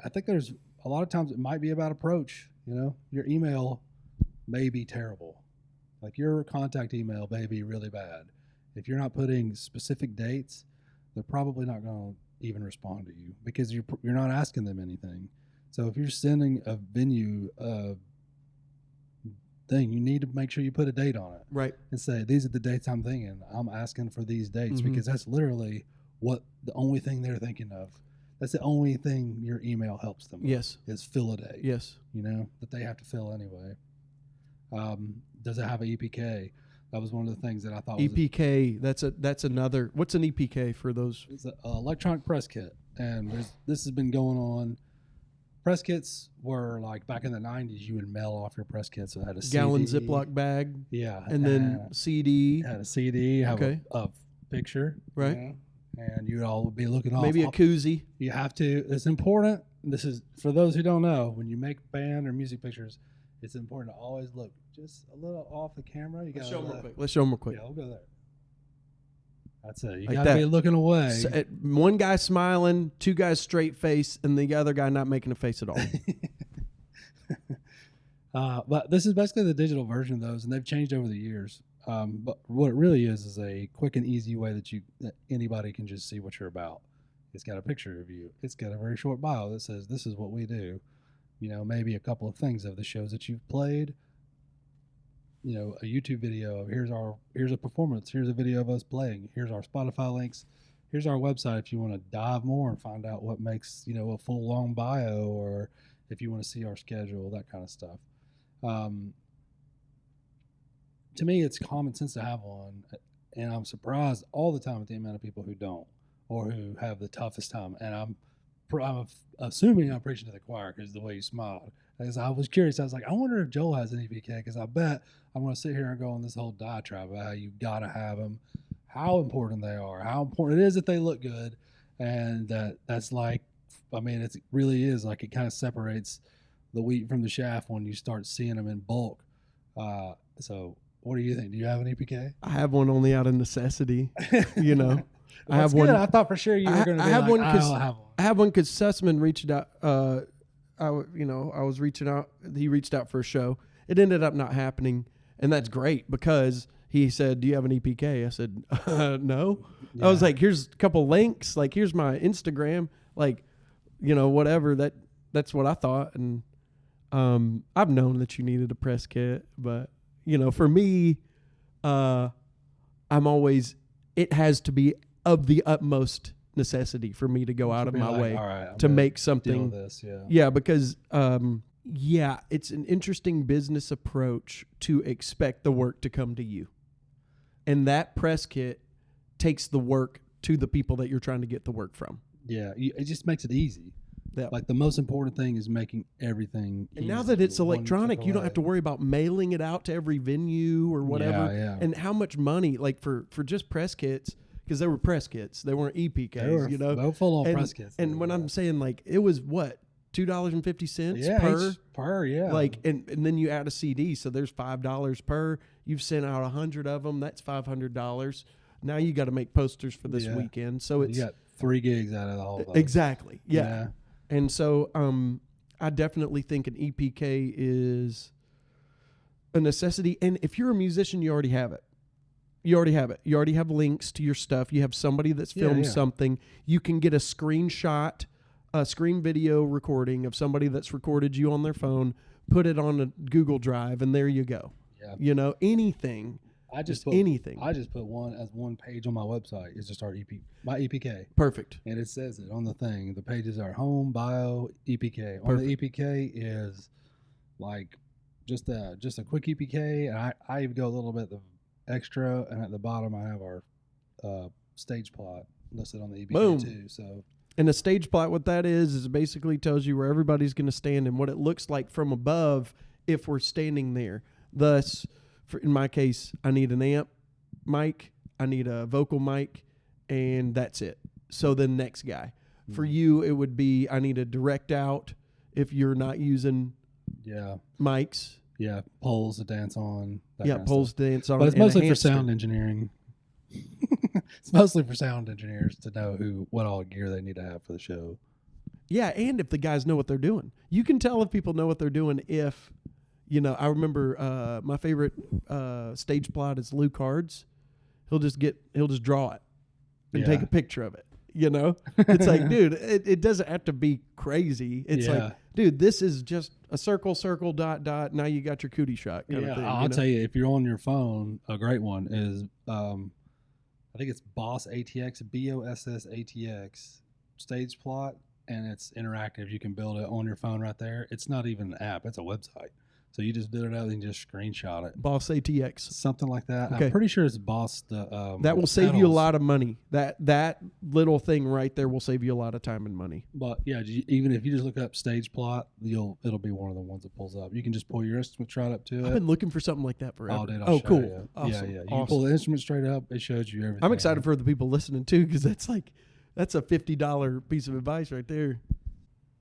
I think there's a lot of times it might be about approach. Your email may be terrible. Like, your contact email may be really bad. If you're not putting specific dates, they're probably not going to even respond to you, because you're not asking them anything. So if you're sending a venue thing, you need to make sure you put a date on it. Right. And say, these are the dates I'm thinking. I'm asking for these dates, because that's literally the only thing they're thinking of. That's the only thing your email helps them with. Yes. Is fill a date. Yes. That they have to fill anyway. Does it have an EPK? That was one of the things that I thought EPK, that's another. What's an EPK for those? It's an electronic press kit. And this has been going on press kits were like back in the 90s. You would mail off your press kits. So it had a Gallon CD. Ziploc bag. Yeah, And then CD. Had a CD. Have Okay. a picture. Right. You know, and you'd all be looking off. Maybe a koozie. You have to. It's important. This is for those who don't know. When you make band or music pictures, it's important to always look just a little off the camera. You got to show them real quick. Let's show them real quick. Yeah, we'll go there. That's it. You Like got to be looking away. So, one guy smiling, two guys straight face, and the other guy not making a face at all. But this is basically the digital version of those, and they've changed over the years. But what it really is a quick and easy way that anybody can just see what you're about. It's got a picture of you. It's got a very short bio that says, this is what we do. You know, maybe a couple of things of the shows that you've played. You know, a YouTube video of here's a performance. Here's a video of us playing. Here's our Spotify links. Here's our website if you want to dive more and find out what makes, you know, a full long bio, or if you want to see our schedule, that kind of stuff. To me, it's common sense to have one, and I'm surprised all the time at the amount of people who don't, or who have the toughest time. And I'm assuming I'm preaching to the choir because the way you smiled. Because I was curious, I was like, I wonder if Joel has an EPK, because I bet I'm going to sit here and go on this whole diatribe about how you got to have them, how important they are, how important it is that they look good, and that's like, I mean, it really is like it kind of separates the wheat from the chaff when you start seeing them in bulk. So what do you think? Do you have an EPK? I have one only out of necessity, you know. I have one. I thought for sure you were going to be like, I'll have one. I have one because Sussman reached out. I was reaching out. He reached out for a show. It ended up not happening, and that's great because he said, "Do you have an EPK?" I said, "No." Yeah. I was like, "Here's a couple links. Like, here's my Instagram. Like, you know, whatever." That's what I thought, and I've known that you needed a press kit, but you know, for me, I'm always. It has to be of the utmost necessity for me to go out of my way to make something. This, yeah, because it's an interesting business approach to expect the work to come to you, and that press kit takes the work to the people that you're trying to get the work from. Yeah, it just makes it easy. Yeah. Like the most important thing is making everything easy. And now that it's electronic, you don't have to worry about mailing it out to every venue or whatever. Yeah. And how much money, like for just press kits, because they were press kits, they weren't EPKs, you know. They were full on press kits. And when I'm saying like it was what, $2.50 per, yeah. Like and then you add a CD, so there's $5 per. You've sent out 100 of them, that's $500. Now you got to make posters for this weekend. So it's you got 3 gigs out of the whole thing. Exactly. Yeah. And so I definitely think an EPK is a necessity. And if you're a musician, you already have it. You already have links to your stuff. You have somebody that's filmed something. You can get a screenshot, a screen video recording of somebody that's recorded you on their phone, put it on a Google Drive, and there you go. Yeah. You know, anything. I just put one page on my website is just my EPK. Perfect. And it says it on the thing. The pages are home, bio, EPK. On the EPK is like just a quick EPK, and I even go a little bit extra, and at the bottom I have our stage plot listed on the EPK too. So. And a stage plot, what that is basically tells you where everybody's going to stand and what it looks like from above if we're standing there. Thus, in my case, I need an amp mic, I need a vocal mic, and that's it. So the next guy. Mm-hmm. For you, it would be I need a direct out if you're not using mics. Yeah, poles to dance on. Poles to dance on. But it's mostly for sound engineering. It's mostly for sound engineers to know what all gear they need to have for the show. Yeah, and if the guys know what they're doing. You can tell if people know what they're doing if... You know, I remember my favorite stage plot is Lou Cards. He'll just draw it and take a picture of it. You know, it's like, dude, it doesn't have to be crazy. It's like, dude, this is just a circle, dot, dot. Now you got your cootie shot. Kind of thing, I'll tell you, if you're on your phone, a great one is, I think it's Boss ATX, BOSS ATX stage plot, and it's interactive. You can build it on your phone right there. It's not even an app; it's a website. So you just build it out and just screenshot it. Boss ATX. Something like that. Okay. I'm pretty sure it's Boss. That will save you a lot of money. That little thing right there will save you a lot of time and money. But yeah, even if you just look up stage plot, it'll be one of the ones that pulls up. You can just pull your instrument right up to it. I've been looking for something like that forever. Oh, dude, I'll show cool. you. Awesome. Yeah, yeah. You Awesome. pull the instrument straight up, it shows you everything. I'm excited for the people listening too, because that's a $50 piece of advice right there.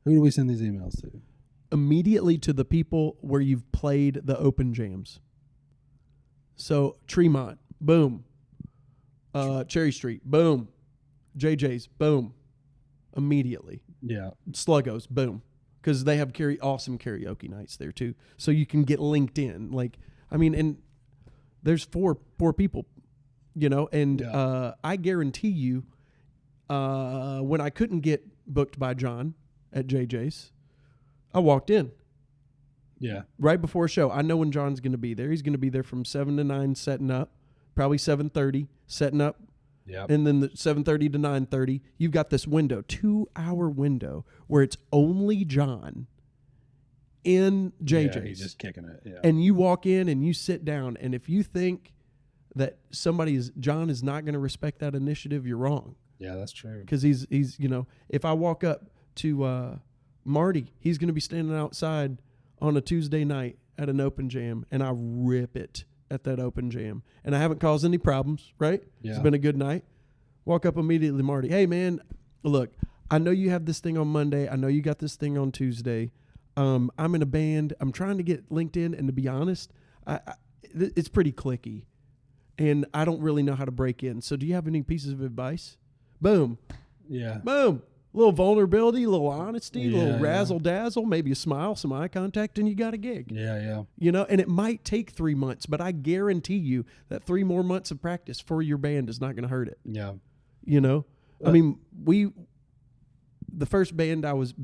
Who do we send these emails to? Immediately to the people where you've played the open jams. So Tremont, boom. Cherry Street, boom. JJ's, boom. Immediately. Yeah. Sluggo's, boom. Because they have awesome karaoke nights there too. So you can get linked in. And there's four people, and yeah. I guarantee you, when I couldn't get booked by John at JJ's, I walked in. Yeah. Right before a show. I know when John's going to be there. He's going to be there from 7 to 9 setting up. Probably 7:30 setting up. Yep. And then the 7:30 to 9:30, you've got this window, 2-hour window, where it's only John in JJ's. Yeah, he's just kicking it. Yeah. And you walk in and you sit down. And if you think that John is not going to respect that initiative, you're wrong. Yeah, that's true. Because he's if I walk up to Marty, he's going to be standing outside on a Tuesday night at an open jam, and I rip it at that open jam. And I haven't caused any problems, right? Yeah. It's been a good night. Walk up immediately, Marty. Hey, man, look, I know you have this thing on Monday. I know you got this thing on Tuesday. I'm in a band. I'm trying to get linked in, and to be honest, it's pretty clicky, and I don't really know how to break in. So do you have any pieces of advice? Boom. Yeah. Boom. A little vulnerability, a little honesty, a Yeah, little razzle-dazzle, maybe a smile, some eye contact, and you got a gig. Yeah, yeah. And it might take 3 months, but I guarantee you that 3 more months of practice for your band is not going to hurt it. Yeah. The first band I was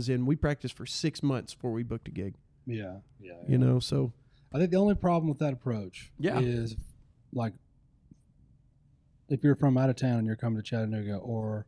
in, we practiced for 6 months before we booked a gig. Yeah, yeah. So I think the only problem with that approach is, like, if you're from out of town and you're coming to Chattanooga, or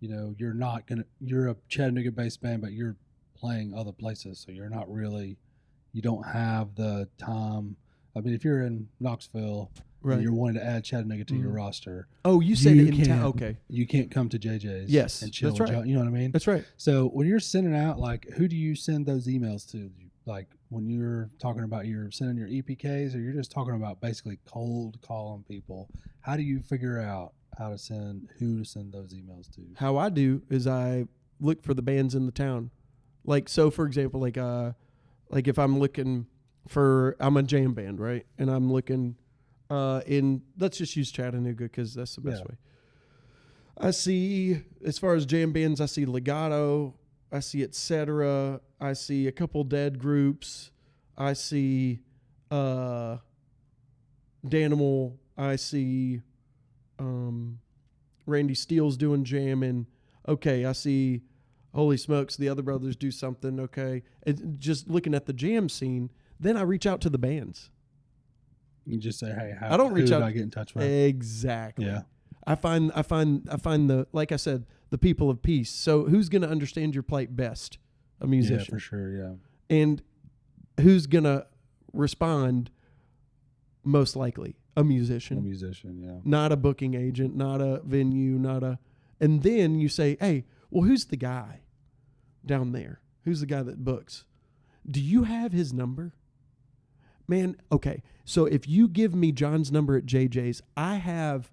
you're a Chattanooga-based band, but you're playing other places, so you don't have the time. I mean, if you're in Knoxville, right, and you're wanting to add Chattanooga to your roster. Oh, you said it in town. Okay. You can't come to JJ's. Yes, and chill. that's right. You know what I mean? That's right. So when you're sending out, like, who do you send those emails to? Like, when you're talking about you're sending your EPKs, or you're just talking about basically cold calling people, how do you figure out who to send those emails to? How I do is I look for the bands in the town. Like, so for example, like if I'm looking for, I'm a jam band, right? And I'm looking let's just use Chattanooga because that's the best way. I see, as far as jam bands, I see Legato, I see Etc. I see a couple Dead groups. I see Danimal. I see Randy Steele's doing jamming. Okay, I see Holy Smokes, the other brothers do something. Okay, and just looking at the jam scene, then I reach out to the bands. You just say, "Hey, I don't reach out. I get in touch with?" Exactly. Yeah. I find the, like I said, the people of peace. So who's going to understand your plight best? A musician. Yeah, for sure. Yeah. And who's going to respond most likely? A musician. A musician, yeah. Not a booking agent, not a venue, and then you say, hey, well, who's the guy down there? Who's the guy that books? Do you have his number? Man, okay. So if you give me John's number at JJ's, I have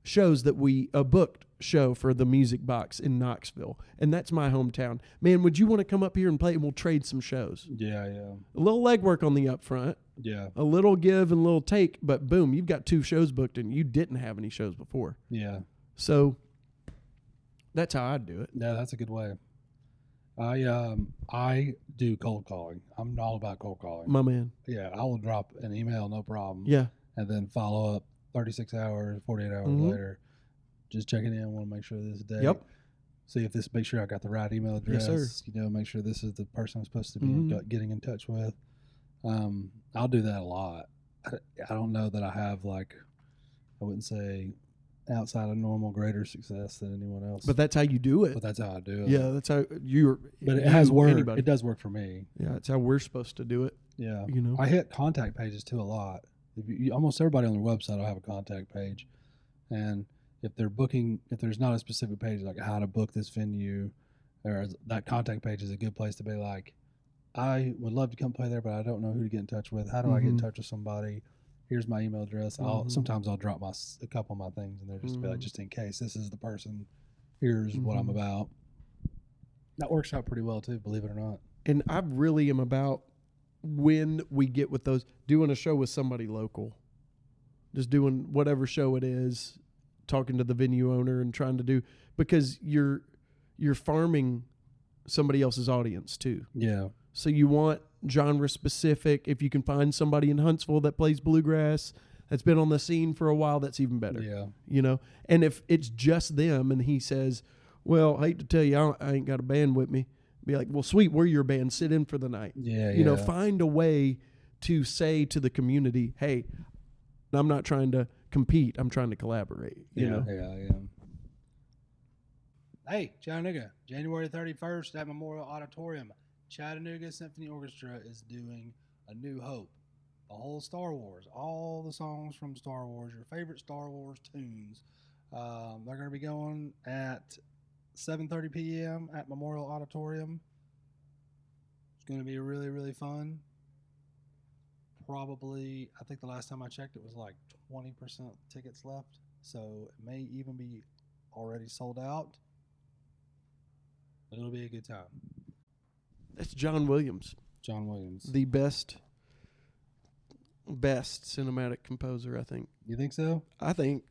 shows that we booked show for the Music Box in Knoxville, and that's my hometown. Man, would you want to come up here and play, and we'll trade some shows? Yeah, yeah. A little legwork on the upfront. Yeah. A little give and a little take, but boom, you've got 2 shows booked, and you didn't have any shows before. Yeah. So that's how I'd do it. Yeah, that's a good way. I do cold calling. I'm all about cold calling. My man. Yeah, I will drop an email, no problem. Yeah. And then follow up 36 hours, 48 hours later. Just checking in, want to make sure this is the day. Yep. Make sure I got the right email address. Yes, sir. Make sure this is the person I'm supposed to be getting in touch with. I'll do that a lot. I don't know that I have, like, I wouldn't say outside of normal greater success than anyone else. But that's how you do it. But that's how I do it. Yeah, that's how you're. But it has worked. Anybody. It does work for me. Yeah, it's how we're supposed to do it. Yeah. You know, I hit contact pages too a lot. Almost everybody on their website will have a contact page. And if they're booking, if there's not a specific page like how to book this venue, or that contact page is a good place to be like, I would love to come play there, but I don't know who to get in touch with. How do I get in touch with somebody? Here's my email address. Sometimes I'll drop a couple of my things in there just to be like, just in case this is the person. Here's what I'm about. That works out pretty well too, believe it or not. And I really am about when we get with those, doing a show with somebody local, just doing whatever show it is, talking to the venue owner and trying to do, because you're farming somebody else's audience too. Yeah. So you want genre specific. If you can find somebody in Huntsville that plays bluegrass, that's been on the scene for a while, that's even better. Yeah. You know, and if it's just them and he says, well, I hate to tell you, I ain't got a band with me, be like, well, sweet, we're your band, sit in for the night. Yeah. You know, find a way to say to the community, hey, I'm not trying to compete, I'm trying to collaborate. You know? Yeah. Hey, Chattanooga, January 31st at Memorial Auditorium. Chattanooga Symphony Orchestra is doing A New Hope, the whole Star Wars, all the songs from Star Wars, your favorite Star Wars tunes. They're going to be going at 7:30 p.m. at Memorial Auditorium. It's going to be really, really fun. Probably, I think the last time I checked, it was like 20% tickets left, so it may even be already sold out. It'll be a good time. That's John Williams. John Williams. The best cinematic composer, I think. You think so? I think.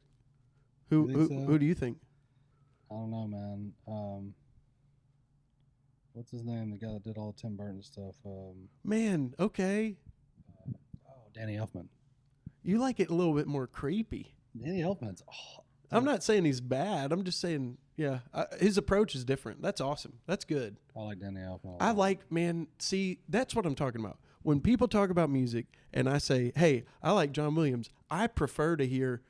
Who do you think? I don't know, man. What's his name? The guy that did all the Tim Burton stuff. Man, okay. Danny Elfman. You like it a little bit more creepy. Danny Elfman's. I'm not saying he's bad. I'm just saying, yeah, his approach is different. That's awesome. That's good. I like Danny Elfman. See, that's what I'm talking about. When people talk about music and I say, hey, I like John Williams, I prefer to hear,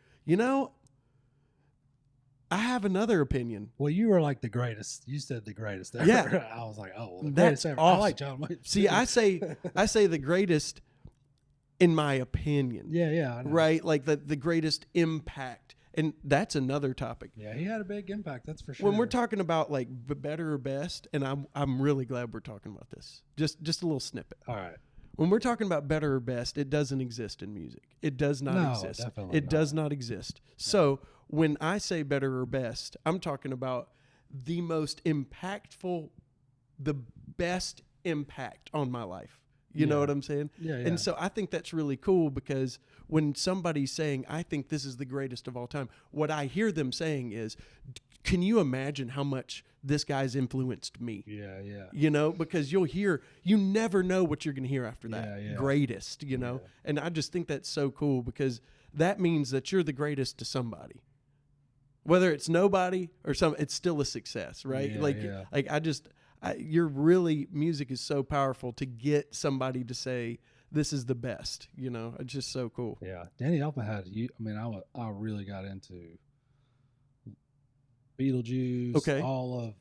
I have another opinion. Well, you were like the greatest. You said the greatest ever. Yeah. I was like, oh, well, that's ever. awesome. I like John Williams. See, I say the greatest in my opinion. Yeah. I know. Right? Like the greatest impact. And that's another topic. Yeah, he had a big impact, that's for sure. When we're talking about like better or best, and I'm really glad we're talking about this. Just a little snippet. All right. When we're talking about better or best, it doesn't exist in music. It does not exist. Definitely it does not exist. No. So when I say better or best, I'm talking about the most impactful, the best impact on my life. You know what I'm saying? Yeah. And so I think that's really cool, because when somebody's saying, I think this is the greatest of all time, what I hear them saying is, can you imagine how much this guy's influenced me? Yeah. Because you never know what you're going to hear after that. Yeah. Greatest, And I just think that's so cool, because that means that you're the greatest to somebody. Whether it's nobody or it's still a success, right? Music is so powerful to get somebody to say, this is the best, it's just so cool. Yeah. Danny Elfman I really got into Beetlejuice. Okay.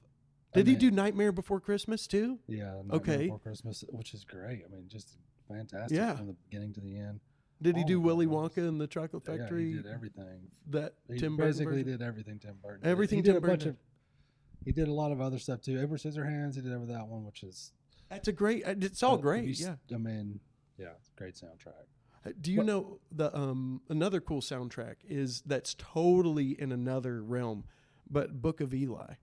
Did he do Nightmare Before Christmas too? Yeah. Nightmare Before Christmas, which is great. just fantastic from the beginning to the end. Did he do Willy Wonka and the Chocolate Factory? Yeah, he did everything. He Tim Burton basically did everything Tim Burton did. Everything he Tim did Burton. He did a lot of other stuff too. Edward Scissorhands, he did that one, which is... That's a great... It's all great, yeah. It's a great soundtrack. Do you know the another cool soundtrack that's totally in another realm, but Book of Eli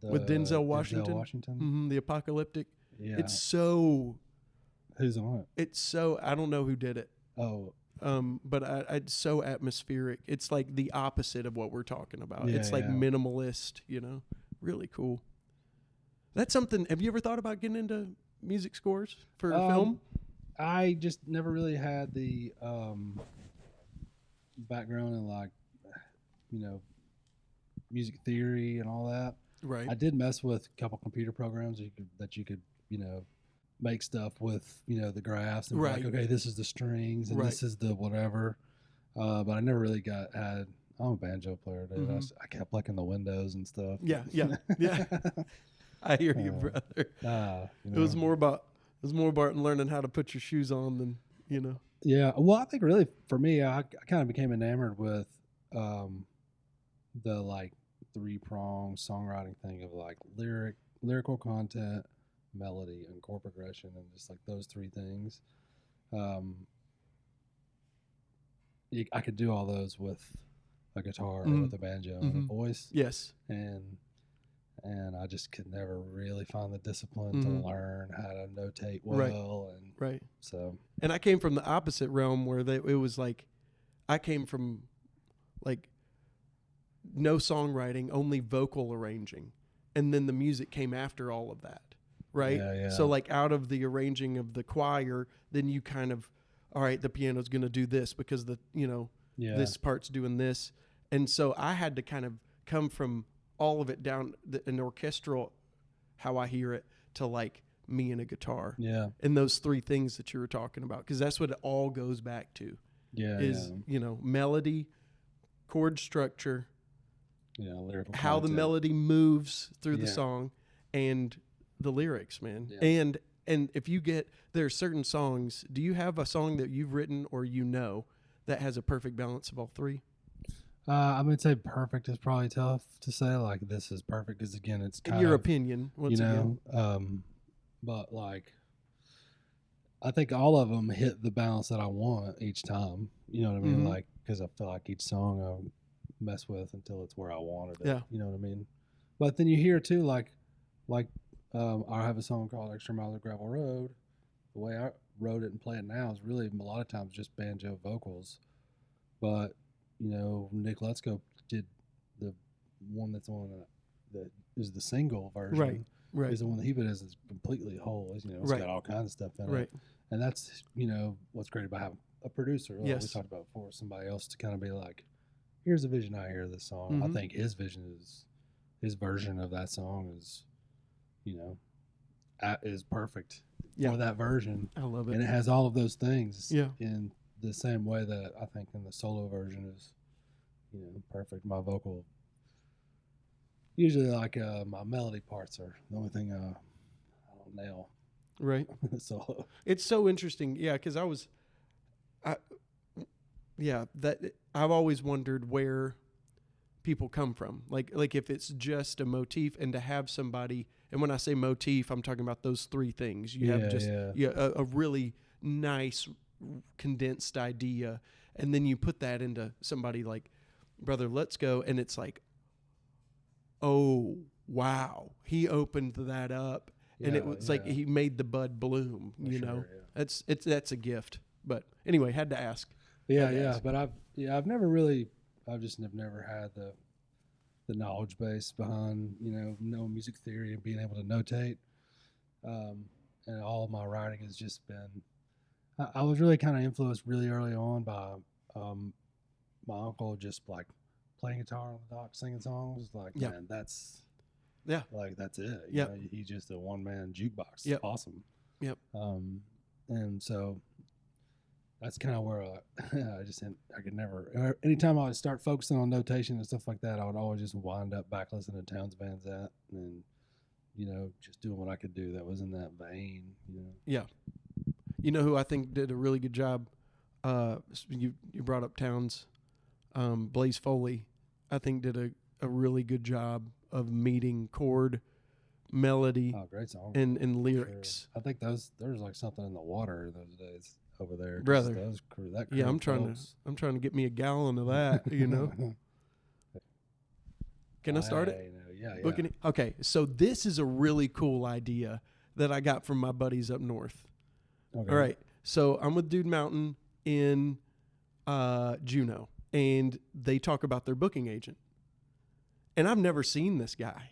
with Denzel Washington. Mm-hmm, the apocalyptic. Yeah. It's so... Who's on it? It's so... I don't know who did it. Oh. But it's so atmospheric. It's like the opposite of what we're talking about. Yeah, it's like minimalist, really cool. That's something. Have you ever thought about getting into music scores for film? I just never really had the background in music theory and all that. Right. I did mess with a couple computer programs that you could make stuff with the graphs and right. okay, this is the strings and this is the whatever, but I never really had I'm a banjo player, dude. I kept licking the windows and stuff. Yeah. I hear you, brother. It was more about learning how to put your shoes on than, you know. Yeah. Well, I think really for me, I kind of became enamored with the like 3-pronged songwriting thing of like lyrical content, melody, and chord progression, and just like those 3 things. I could do all those with a guitar or with a banjo and a voice. Yes. And I just could never really find the discipline to learn how to notate well. Right. So. And I came from the opposite realm where it was like, I came from like no songwriting, only vocal arranging, and then the music came after all of that. Right. Yeah. So like out of the arranging of the choir, then you kind of, all right, the piano's going to do this because this part's doing this. And so I had to kind of come from all of it down an orchestral, how I hear it, to like me and a guitar. Yeah. And those 3 things that you were talking about, because that's what it all goes back to. Yeah. Is, melody, chord structure, lyrical how content. the melody moves through the song, and the lyrics, man. Yeah. And if there are certain songs, do you have a song that you've written or that has a perfect balance of all 3? I'm going to say perfect is probably tough to say. Like, this is perfect because, again, it's kind in your opinion, once again. But, like, I think all of them hit the balance that I want each time. You know what I mean? Like, because I feel like each song I mess with until it's where I wanted it. Yeah. You know what I mean? But then you hear, too, like I have a song called Extra Mile of Gravel Road. The way I wrote it and play it now is really a lot of times just banjo vocals. But, Nick Letsko did the one that's on that is the single version. Right. Is the one that he put as completely whole. It's got all kinds of stuff in it. And that's, what's great about having a producer. Like we talked about before, somebody else to kind of be like, here's a vision I hear of this song. I think his version of that song is, is perfect for that version. I love it. And it has all of those things in the same way that I think in the solo version is, perfect. My vocal, usually like my melody parts are the only thing I don't nail. Right. Solo. It's so interesting. Yeah. Because I've always wondered where people come from. Like if it's just a motif, and to have somebody, and when I say motif, I'm talking about those 3 things. You have just a really nice condensed idea, and then you put that into somebody like Brother Letsko, and it's like, oh wow, he opened that up, and it was like he made the bud bloom. That's a gift. But anyway, had to ask. But I've never had the knowledge base behind no music theory and being able to notate, and all of my writing has just been. I was really kind of influenced really early on by my uncle just like playing guitar on the dock, singing songs. Like, man, that's that's it. He's just a one-man jukebox. It's awesome. Yep. And so that's kind of where I could never. Anytime I would start focusing on notation and stuff like that, I would always just wind up back listening to Townes Van Zandt and just doing what I could do that was in that vein. Yeah. You know who I think did a really good job? You brought up Townes. Blaze Foley, I think, did a really good job of meeting chord, melody, great song, and lyrics. Sure. I think there's like something in the water those days over there, brother. I'm trying to get me a gallon of that. Can I start it? Yeah. Okay, so this is a really cool idea that I got from my buddies up north. Okay. All right, so I'm with Dude Mountain in Juneau, and they talk about their booking agent. And I've never seen this guy,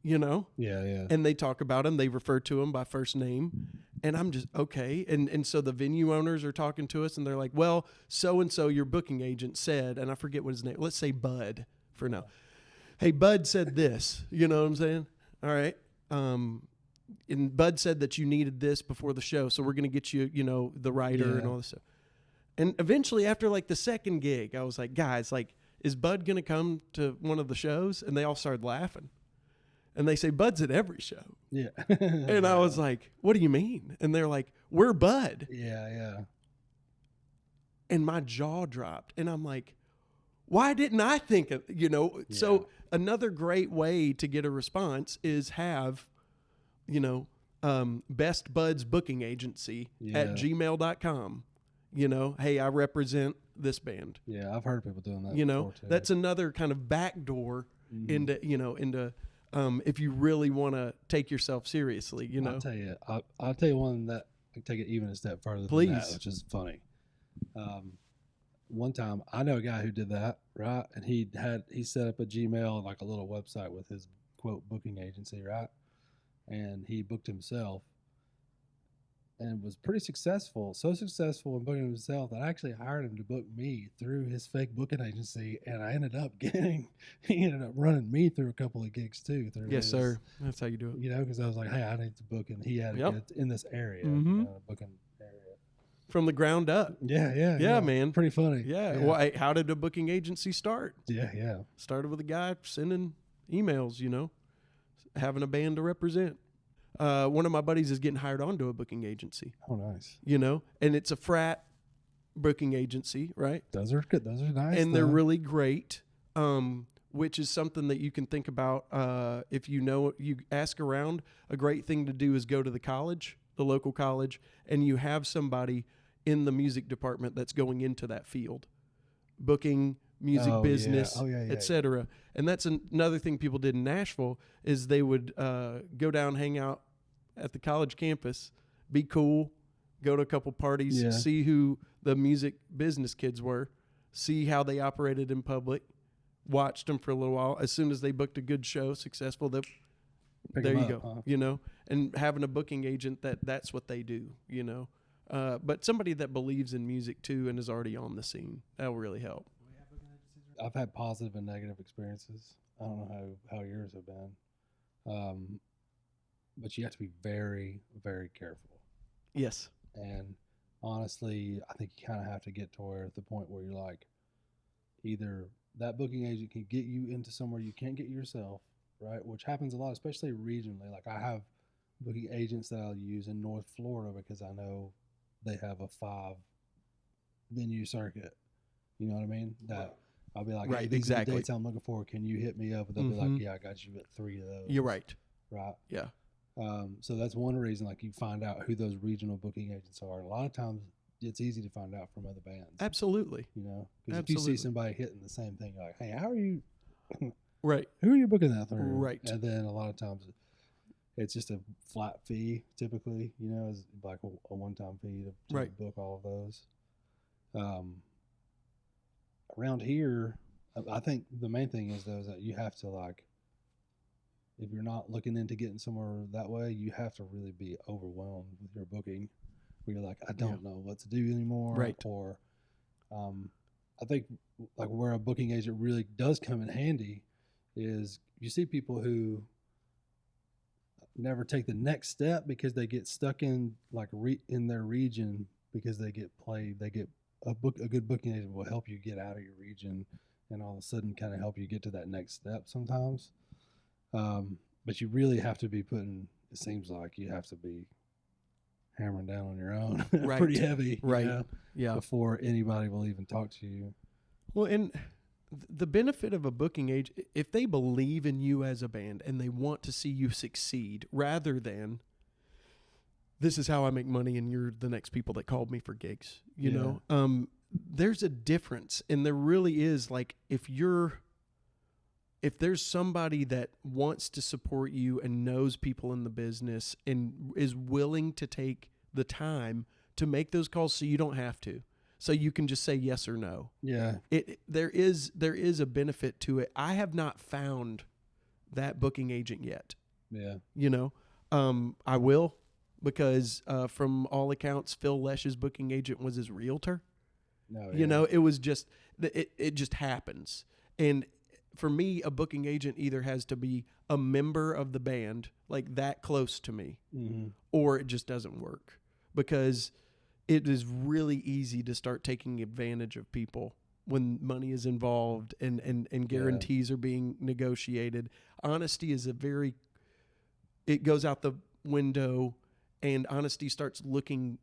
Yeah. And they talk about him. They refer to him by first name. And I'm just, okay. And so the venue owners are talking to us, and they're like, well, so-and-so, your booking agent said, and I forget what his name, let's say Bud for now. Hey, Bud said this. You know what I'm saying? All right. And Bud said that you needed this before the show, so we're going to get you, the writer and all this stuff. And eventually, after like the second gig, I was like, guys, like, is Bud going to come to one of the shows? And they all started laughing. And they say, Bud's at every show. Yeah. And I was like, what do you mean? And they're like, we're Bud. Yeah. And my jaw dropped. And I'm like, why didn't I think of, So another great way to get a response is have, Best Buds Booking Agency at gmail.com. Hey, I represent this band. Yeah, I've heard people doing that before too. That's another kind of backdoor into if you really want to take yourself seriously, I'll tell you one that I can take it even a step further Please. than that, which is funny. One time I know a guy who did that, right? And he set up a Gmail, like a little website with his quote booking agency, right? And he booked himself and was pretty successful. So successful in booking himself that I actually hired him to book me through his fake booking agency. And he ended up running me through a couple of gigs too. Yes, sir. That's how you do it. Because I was like, hey, I need to book, and he had to get in this area, booking area. From the ground up. Yeah, man. Pretty funny. Yeah. Well, how did a booking agency start? Yeah. Started with a guy sending emails, having a band to represent. One of my buddies is getting hired onto a booking agency. Oh, nice. And it's a frat booking agency, right? Those are good. Those are nice. And they're really great, which is something that you can think about. If you ask around, a great thing to do is go to the local college, and you have somebody in the music department that's going into that field, booking, music business, etc. And that's another thing people did in Nashville is they would go down, hang out at the college campus, be cool, go to a couple parties, see who the music business kids were, see how they operated in public, watched them for a little while. As soon as they booked a good show, successful, there you go, huh? And having a booking agent that's what they do, but somebody that believes in music too and is already on the scene, that will really help. I've had positive and negative experiences. I don't know how yours have been. But you have to be very, very careful. Yes. And honestly, I think you kind of have to get to the point where you're like, either that booking agent can get you into somewhere you can't get yourself, right? Which happens a lot, especially regionally. Like I have booking agents that I'll use in North Florida because I know they have a 5-venue circuit. You know what I mean? That I'll be like, hey, these are the dates I'm looking for. Can you hit me up? And they'll be like, yeah, I got you at 3 of those. You're right. Right. Yeah. So that's one reason, like you find out who those regional booking agents are. And a lot of times it's easy to find out from other bands. Absolutely. Because if you see somebody hitting the same thing, you're like, hey, how are you? Right. Who are you booking that through? Right. And then a lot of times it's just a flat fee, typically, it's like a one-time fee to book all of those. Around here, I think the main thing is that you have to if you're not looking into getting somewhere that way, you have to really be overwhelmed with your booking where you're like, I don't know what to do anymore. Right. Or I think where a booking agent really does come in handy is you see people who never take the next step because they get stuck in in their region because they get played. They get a good booking agent will help you get out of your region and all of a sudden kind of help you get to that next step sometimes. But you really have to be it seems like you have to be hammering down on your own pretty heavy, right? Before anybody will even talk to you. Well, and the benefit of a booking agent, if they believe in you as a band and they want to see you succeed rather than this is how I make money and you're the next people that called me for gigs, you know, there's a difference. And there really is, if there's somebody that wants to support you and knows people in the business and is willing to take the time to make those calls so you don't have to, so you can just say yes or no. Yeah. There is a benefit to it. I have not found that booking agent yet. Yeah. I will, because from all accounts, Phil Lesch's booking agent was his realtor. No, it was just, it just happens. And for me, a booking agent either has to be a member of the band, like that close to me, or it just doesn't work, because it is really easy to start taking advantage of people when money is involved and guarantees are being negotiated. Honesty is it goes out the window, and honesty starts looking,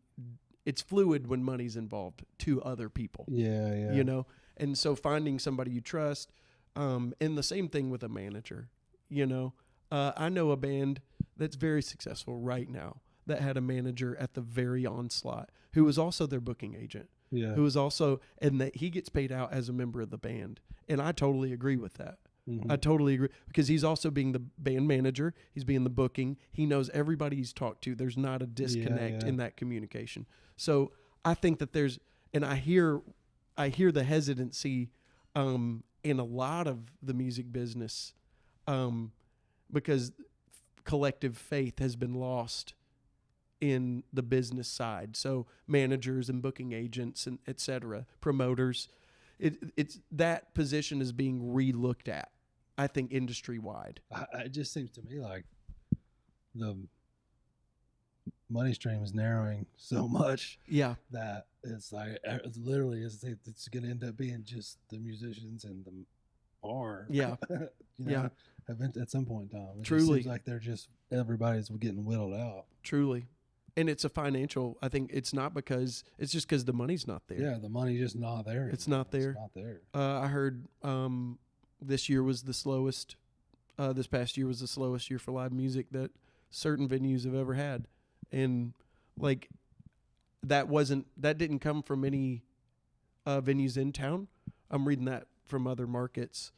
it's fluid when money's involved to other people. Yeah. You know? And so finding somebody you trust, and the same thing with a manager, you know? I know a band that's very successful right now that had a manager at the very onslaught who was also their booking agent. Yeah. Who was also, and that he gets paid out as a member of the band. And I totally agree with that. Mm-hmm. I totally agree, because he's also being the band manager. He's being the booking. He knows everybody he's talked to. There's not a disconnect in that communication. So I think that there's, and I hear the hesitancy in a lot of the music business, because collective faith has been lost in the business side. So managers and booking agents and et cetera, promoters, it's that position is being re-looked at, I think, industry wide. It just seems to me like the money stream is narrowing so much that it's like it's literally it's going to end up being just the musicians and the bar. Yeah. At some point in time. It Truly. just seems like they're just, everybody's getting whittled out. Truly. And it's a financial, I think it's not because, it's just because the money's not there. Yeah, the money's just not there. It's not there. It's not there. I heard this year was the slowest, this past year was the slowest year for live music that certain venues have ever had. And like, that didn't come from any venues in town. I'm reading that from other markets.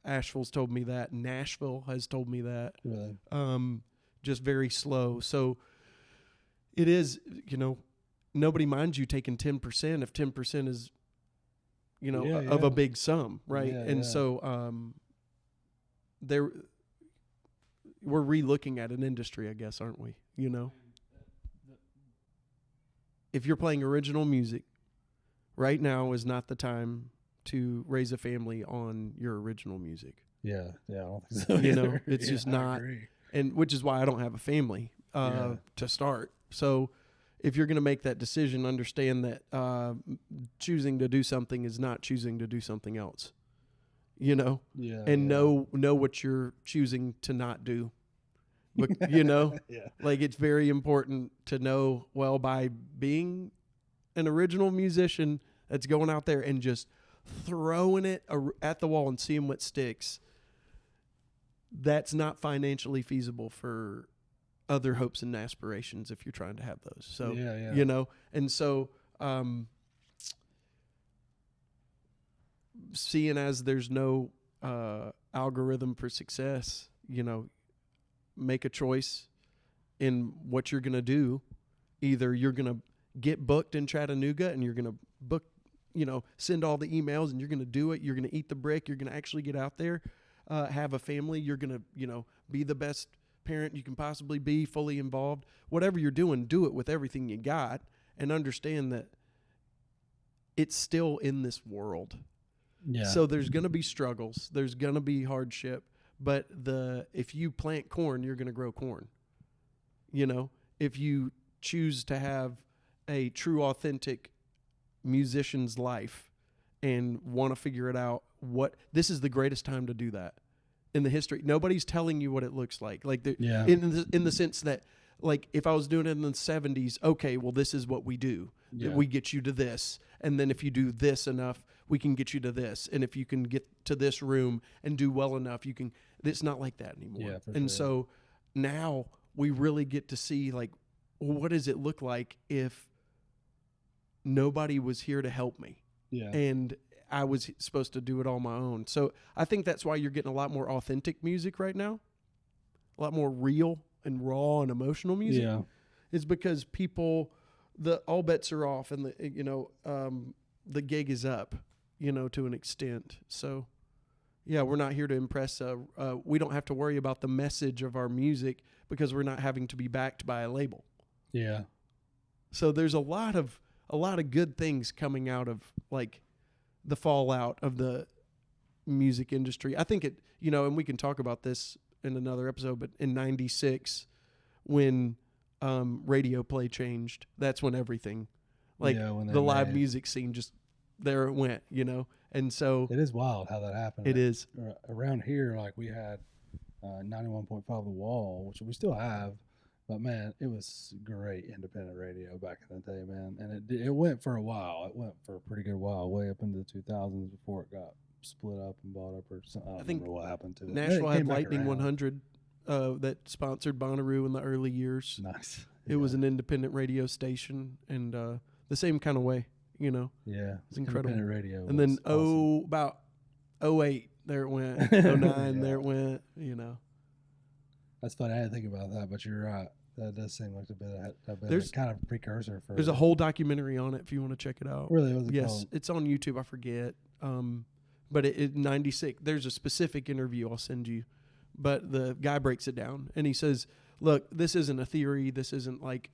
Asheville's told me that. Nashville has told me that. Really? Just very slow. So it is, nobody minds you taking 10% if 10% is, of a big sum, right? Yeah, so we're re-looking at an industry, I guess, aren't we? If you're playing original music, right now is not the time to raise a family on your original music. Yeah, I don't think so. It's just not, and which is why I don't have a family to start. So if you're going to make that decision, understand that choosing to do something is not choosing to do something else. Know what you're choosing to not do. But, like it's very important to know, well, by being an original musician that's going out there and just throwing it at the wall and seeing what sticks, that's not financially feasible for other hopes and aspirations if you're trying to have those. So, and so seeing as there's no algorithm for success, make a choice in what you're going to do. Either you're going to get booked in Chattanooga and you're going to book, send all the emails and you're going to do it. You're going to eat the brick. You're going to actually get out there, have a family. You're going to, be the best parent you can possibly be, fully involved. Whatever you're doing, do it with everything you got and understand that it's still in this world. Yeah. So there's going to be struggles. There's going to be hardship. But if you plant corn, you're going to grow corn. If you choose to have a true, authentic musician's life and want to figure it out, this is the greatest time to do that in the history. Nobody's telling you what it looks like. In the sense that, like, if I was doing it in the 70s, okay, well, this is what we do. Yeah. We get you to this. And then if you do this enough, we can get you to this. And if you can get to this room and do well enough, you can. It's not like that anymore. Yeah, and so now we really get to see, like, what does it look like if nobody was here to help me? Yeah. And I was supposed to do it all on my own. So I think that's why you're getting a lot more authentic music right now, a lot more real and raw and emotional music. Yeah. It's because people, all bets are off, and the gig is up, to an extent. So, yeah, we're not here to impress. We don't have to worry about the message of our music because we're not having to be backed by a label. Yeah. So there's a lot of good things coming out of, like, the fallout of the music industry. I think it, and we can talk about this in another episode, but in 96, when radio play changed, that's when everything, when the live music scene just there it went, you know? And so It is wild how that happened. it is. Around here, like we had 91.5 The Wall, which we still have, but man, it was great independent radio back in the day, man. And it went for a while. It went for a pretty good while, way up into the 2000s before it got split up and bought up or something. I think what happened to it. Nashville had Lightning 100 that sponsored Bonnaroo in the early years. Nice. It was an independent radio station, and the same kind of way, you know. Yeah, it's incredible. Independent radio. And then awesome. About 08, there it went. 09, there it went. You know. That's funny. I didn't think about that, but you're right. That does seem like a bit kind of precursor for. There's a whole documentary on it if you want to check it out. Really? Was it yes, called? It's on YouTube. I forget. But it 96. There's a specific interview I'll send you, but the guy breaks it down and he says, "Look, this isn't a theory. This isn't like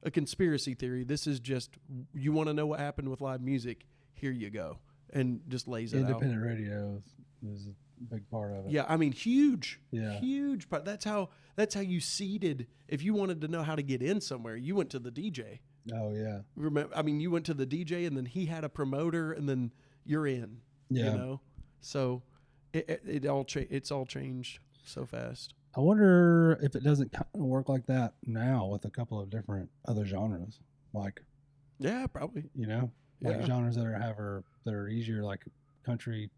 a conspiracy theory. This is just you want to know what happened with live music. Here you go." And just lays it out. Independent radio is a big part of it. Yeah, I mean, huge. Yeah. Huge part. That's how you seeded. If you wanted to know how to get in somewhere, you went to the DJ. Oh yeah. Remember, I mean, you went to the DJ, and then he had a promoter, and then you're in. Yeah. You know, so it's all changed so fast. I wonder if it doesn't kind of work like that now with a couple of different other genres, like. Yeah, probably. You know, like genres that are easier, like country.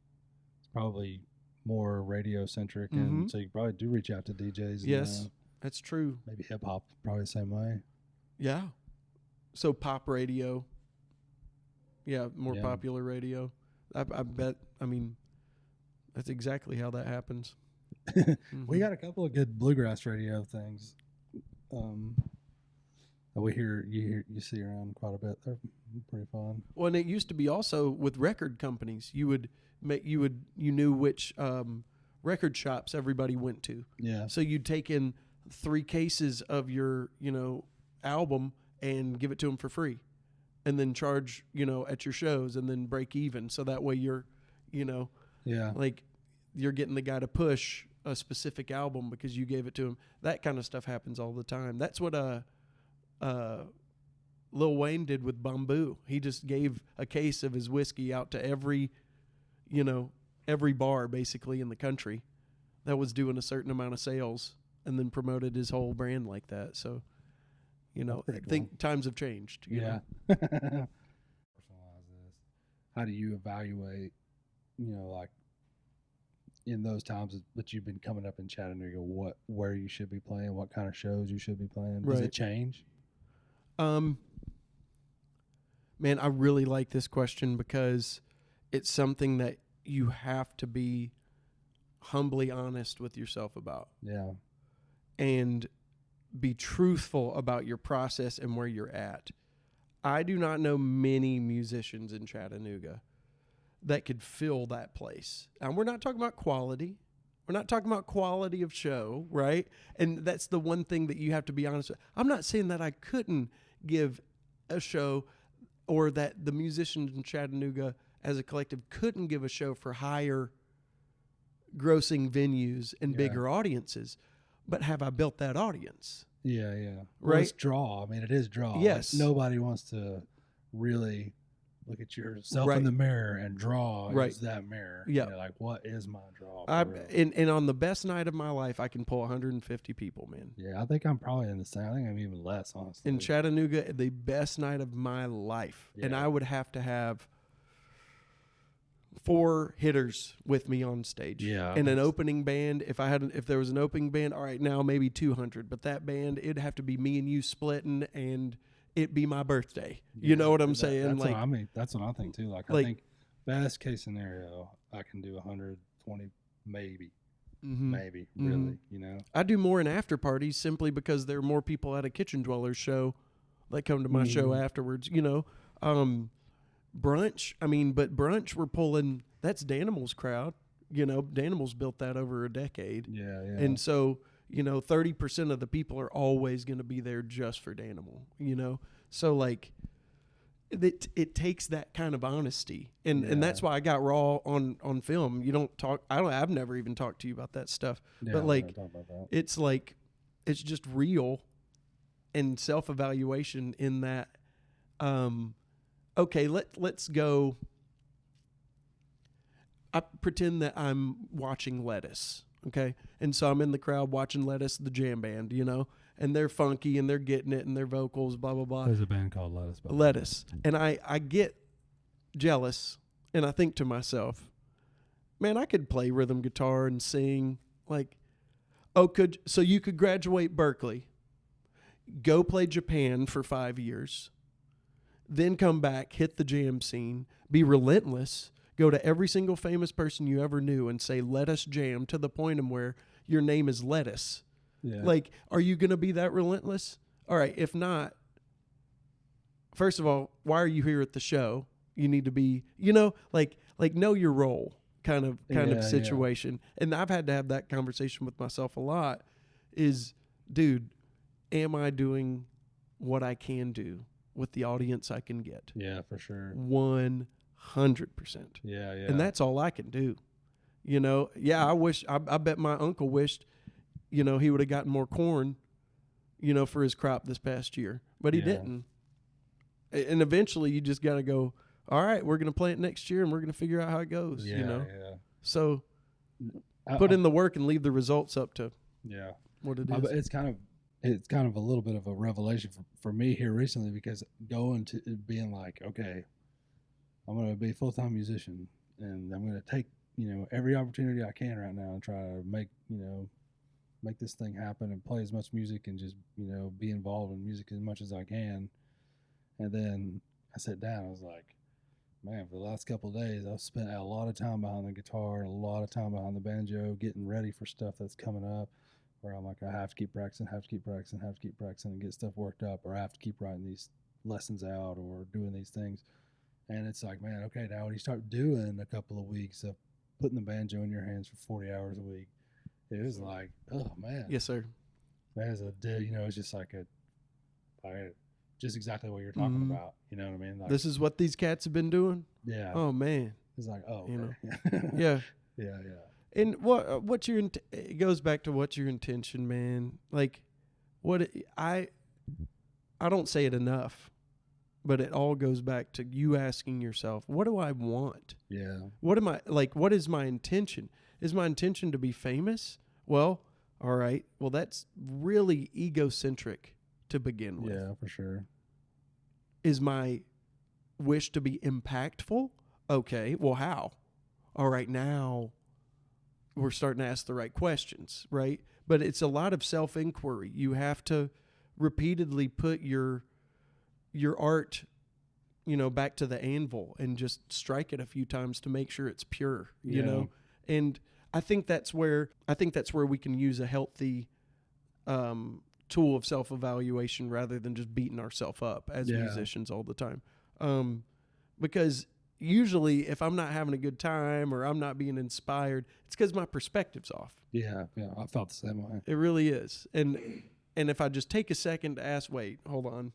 It's probably more radio centric, and so you probably do reach out to DJs. Yes, and, that's true. Maybe hip hop, probably the same way. Yeah. So pop radio. Yeah, more popular radio. I bet. I mean, that's exactly how that happens. We got a couple of good bluegrass radio things that you see around quite a bit. They're pretty fun. Well, and it used to be also with record companies. You knew which record shops everybody went to. Yeah. So you'd take in 3 cases of your album and give it to them for free, and then charge at your shows, and then break even. So that way you're like you're getting the guy to push a specific album because you gave it to him. That kind of stuff happens all the time. That's what Lil Wayne did with Bamboo. He just gave a case of his whiskey out to every bar basically in the country that was doing a certain amount of sales, and then promoted his whole brand like that. So, I think times have changed. You know? Personalize this. How do you evaluate, like in those times that you've been coming up in Chattanooga, where you should be playing, what kind of shows you should be playing? Does it change? Man, I really like this question because it's something that you have to be humbly honest with yourself about. Yeah. And be truthful about your process and where you're at. I do not know many musicians in Chattanooga that could fill that place. And we're not talking about quality. We're not talking about quality of show, right? And that's the one thing that you have to be honest with. I'm not saying that I couldn't give a show, or that the musicians in Chattanooga as a collective couldn't give a show for higher grossing venues and bigger audiences. But have I built that audience? Yeah. Right. Well, it's draw. I mean, it is draw. Yes. Like, nobody wants to really look at yourself in the mirror and draw as that mirror. Yeah. Like, what is my draw? And on the best night of my life, I can pull 150 people, man. Yeah, I think I'm probably in the same. I think I'm even less, honestly. In Chattanooga, the best night of my life. Yeah. And I would have to have 4 hitters with me on stage. Yeah. And an opening band. If there was an opening band, all right, now maybe 200. But that band, it'd have to be me and you splitting, and it'd be my birthday. You know what I'm saying? That's what I mean. That's what I think too. Like I think best case scenario, I can do 120, maybe, really. I do more in after parties simply because there are more people at a Kitchen Dwellers show that come to my show afterwards. Brunch. I mean, but brunch we're pulling. That's Danimal's crowd. Danimal's built that over a decade. Yeah. And so 30% of the people are always going to be there just for Danimal, So like it takes that kind of honesty. And that's why I got Raw on film. You don't talk, I've never even talked to you about that stuff, but like, it's like, it's just real and self-evaluation in that, okay, let's go I pretend that I'm watching Lettuce, okay? And so I'm in the crowd watching Lettuce, the jam band, you know? And they're funky and they're getting it and their vocals, blah, blah, blah. There's a band called Lettuce. Lettuce. And I get jealous and I think to myself, man, I could play rhythm guitar and sing. Like, so you could graduate Berkeley, go play Japan for 5 years, then come back, hit the jam scene, be relentless, go to every single famous person you ever knew and say, let us jam, to the point of where your name is Lettuce. Yeah. Like, are you going to be that relentless? All right, if not, first of all, why are you here at the show? You need to be, you know, like know your role kind of situation. Yeah. And I've had to have that conversation with myself a lot is, dude, am I doing what I can do with the audience I can get? Yeah, for sure. 100%. Yeah. And that's all I can do. You know, I bet my uncle wished, you know, he would have gotten more corn, you know, for his crop this past year, but he didn't. And eventually you just got to go, all right, we're going to plant next year and we're going to figure out how it goes, you know? Yeah. So put in the work and leave the results up to what it is. It's kind of a little bit of a revelation for me here recently, because going to being like, okay, I'm going to be a full-time musician and I'm going to take, you know, every opportunity I can right now and try to make this thing happen and play as much music and just, you know, be involved in music as much as I can. And then I sat down, I was like, man, for the last couple of days, I've spent a lot of time behind the guitar and a lot of time behind the banjo, getting ready for stuff that's coming up, where I'm like, I have to keep practicing, and get stuff worked up, or I have to keep writing these lessons out or doing these things. And it's like, man, okay, now when you start doing a couple of weeks of putting the banjo in your hands for 40 hours a week, it was like, oh, man. Yes, sir. It's just like just exactly what you're talking about. You know what I mean? Like, this is what these cats have been doing? Yeah. Oh, man. It's like, oh, you know. Yeah. Yeah. And what's your it goes back to what's your intention, man. Like, I don't say it enough, but it all goes back to you asking yourself, what do I want? Yeah. What is my intention? Is my intention to be famous? Well, all right. Well, that's really egocentric to begin with. Yeah, for sure. Is my wish to be impactful? Okay. Well, how? All right. Now we're starting to ask the right questions, right? But it's a lot of self-inquiry. You have to repeatedly put your art, you know, back to the anvil and just strike it a few times to make sure it's pure, you know? And I think that's where we can use a healthy tool of self-evaluation rather than just beating ourselves up as musicians all the time. Because usually if I'm not having a good time or I'm not being inspired, it's because my perspective's off. Yeah, I felt the same way. It really is. And if I just take a second to ask, wait, hold on.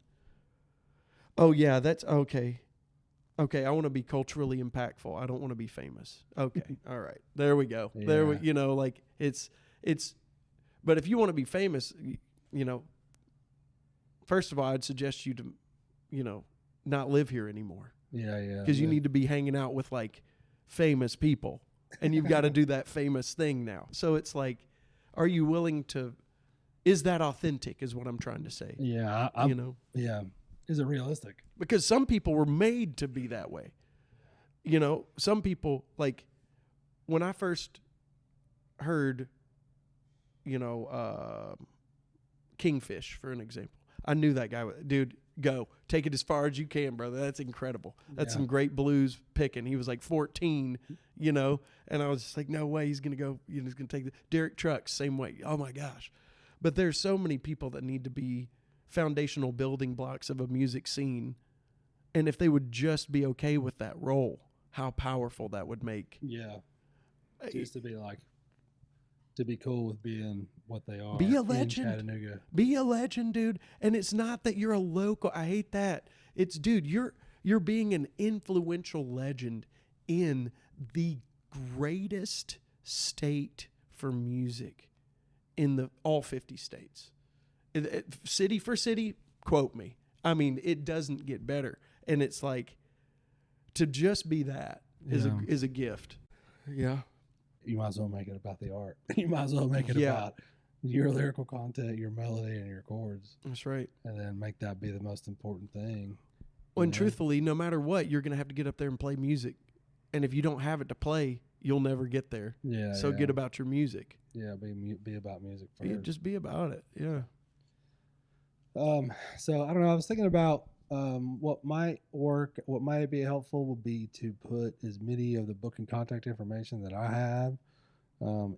Oh, yeah, that's okay. Okay, I want to be culturally impactful. I don't want to be famous. Okay, all right. There we go. Yeah. You know, like it's but if you want to be famous, you know, first of all, I'd suggest you to, you know, not live here anymore. Yeah. Because you need to be hanging out with like famous people, and you've got to do that famous thing now. So it's like, are you willing to? Is that authentic? Is what I'm trying to say. Yeah, you know. Yeah, is it realistic? Because some people were made to be that way. You know, some people, like when I first heard, you know, Kingfish, for an example, I knew that guy. Dude, go. Take it as far as you can, brother. That's incredible. That's some great blues picking. He was like 14, you know, and I was just like, no way he's going to go, you know, he's going to take the Derek Trucks, same way. Oh, my gosh. But there's so many people that need to be foundational building blocks of a music scene. And if they would just be okay with that role, how powerful that would make. Yeah. Just to be like, to be cool with being what they are. Be a legend. In Chattanooga. Be a legend, dude. And it's not that you're a local. I hate that. It's, dude, you're being an influential legend in the greatest state for music in all 50 states. City for city, quote me. I mean, it doesn't get better. And it's like, to just be that is a gift. Yeah. You might as well make it about the art. You might as well make it about your lyrical content, your melody, and your chords. That's right. And then make that be the most important thing. Well, and truthfully, no matter what, you're going to have to get up there and play music. And if you don't have it to play, you'll never get there. Yeah. So get about your music. Yeah, be about music first. Just be about it. Yeah. So I don't know. I was thinking about what might be helpful would be to put as many of the book and contact information that I have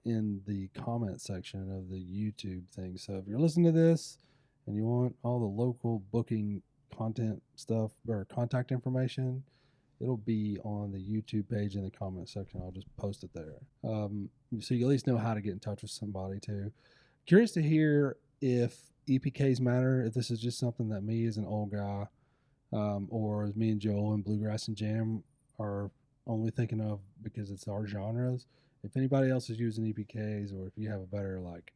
in the comment section of the YouTube thing. So if you're listening to this and you want all the local booking content stuff or contact information, it'll be on the YouTube page in the comment section. I'll just post it there. So you at least know how to get in touch with somebody too. Curious to hear if EPKs matter, if this is just something that me as an old guy or as me and Joel and Bluegrass and Jam are only thinking of because it's our genres. If anybody else is using EPKs or if you have a better, like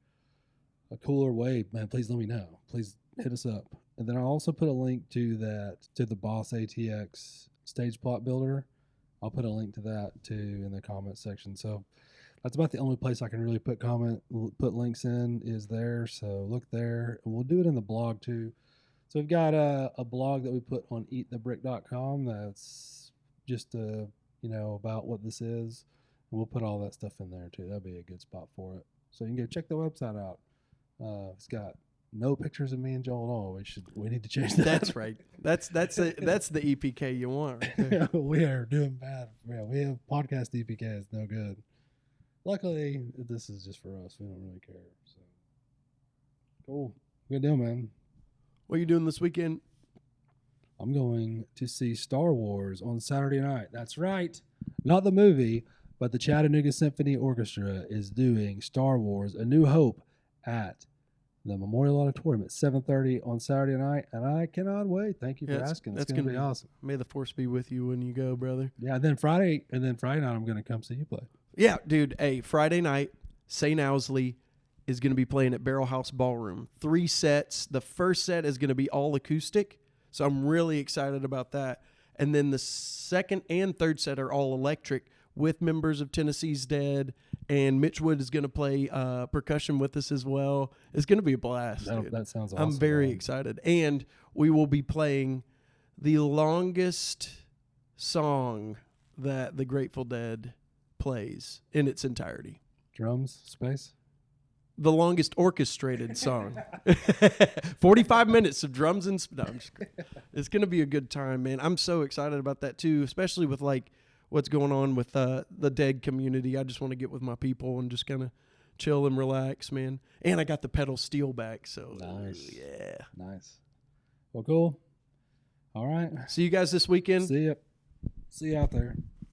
a cooler way, man, please let me know. Please hit us up. And then I'll also put a link to the Boss ATX stage plot builder. I'll put a link to that too in the comment section. So that's about the only place I can really put links in is there. So look there, and we'll do it in the blog too. So we've got a blog that we put on eatthebrick.com that's just about what this is, and we'll put all that stuff in there too. That'd be a good spot for it. So you can go check the website out. It's got no pictures of me and Joel at all. We need to change that. That's right. That's the EPK you want right there. We are doing bad. Yeah, we have podcast EPK. It's no good. Luckily, this is just for us. We don't really care. So cool. Good deal, man. What are you doing this weekend? I'm going to see Star Wars on Saturday night. That's right. Not the movie, but the Chattanooga Symphony Orchestra is doing Star Wars A New Hope at the Memorial Auditorium at 7:30 on Saturday night, and I cannot wait. Thank you for asking. That's going to be awesome. May the force be with you when you go, brother. Yeah, and then Friday night I'm going to come see you play. Yeah, dude. Hey, Friday night, St. Owsley is going to be playing at Barrelhouse Ballroom. 3 sets. The first set is going to be all acoustic, so I'm really excited about that. And then the second and third set are all electric with members of Tennessee's Dead, and Mitch Wood is going to play percussion with us as well. It's going to be a blast. That sounds awesome. I'm very excited. And we will be playing the longest song that the Grateful Dead plays in its entirety. Drums, space? The longest orchestrated song. 45 minutes of drums and... No, I'm just kidding. It's going to be a good time, man. I'm so excited about that, too, especially with, like, what's going on with the Dead community. I just want to get with my people and just kind of chill and relax, man. And I got the pedal steel back, so... Nice. Yeah. Nice. Well, cool. All right. See you guys this weekend. See you out there.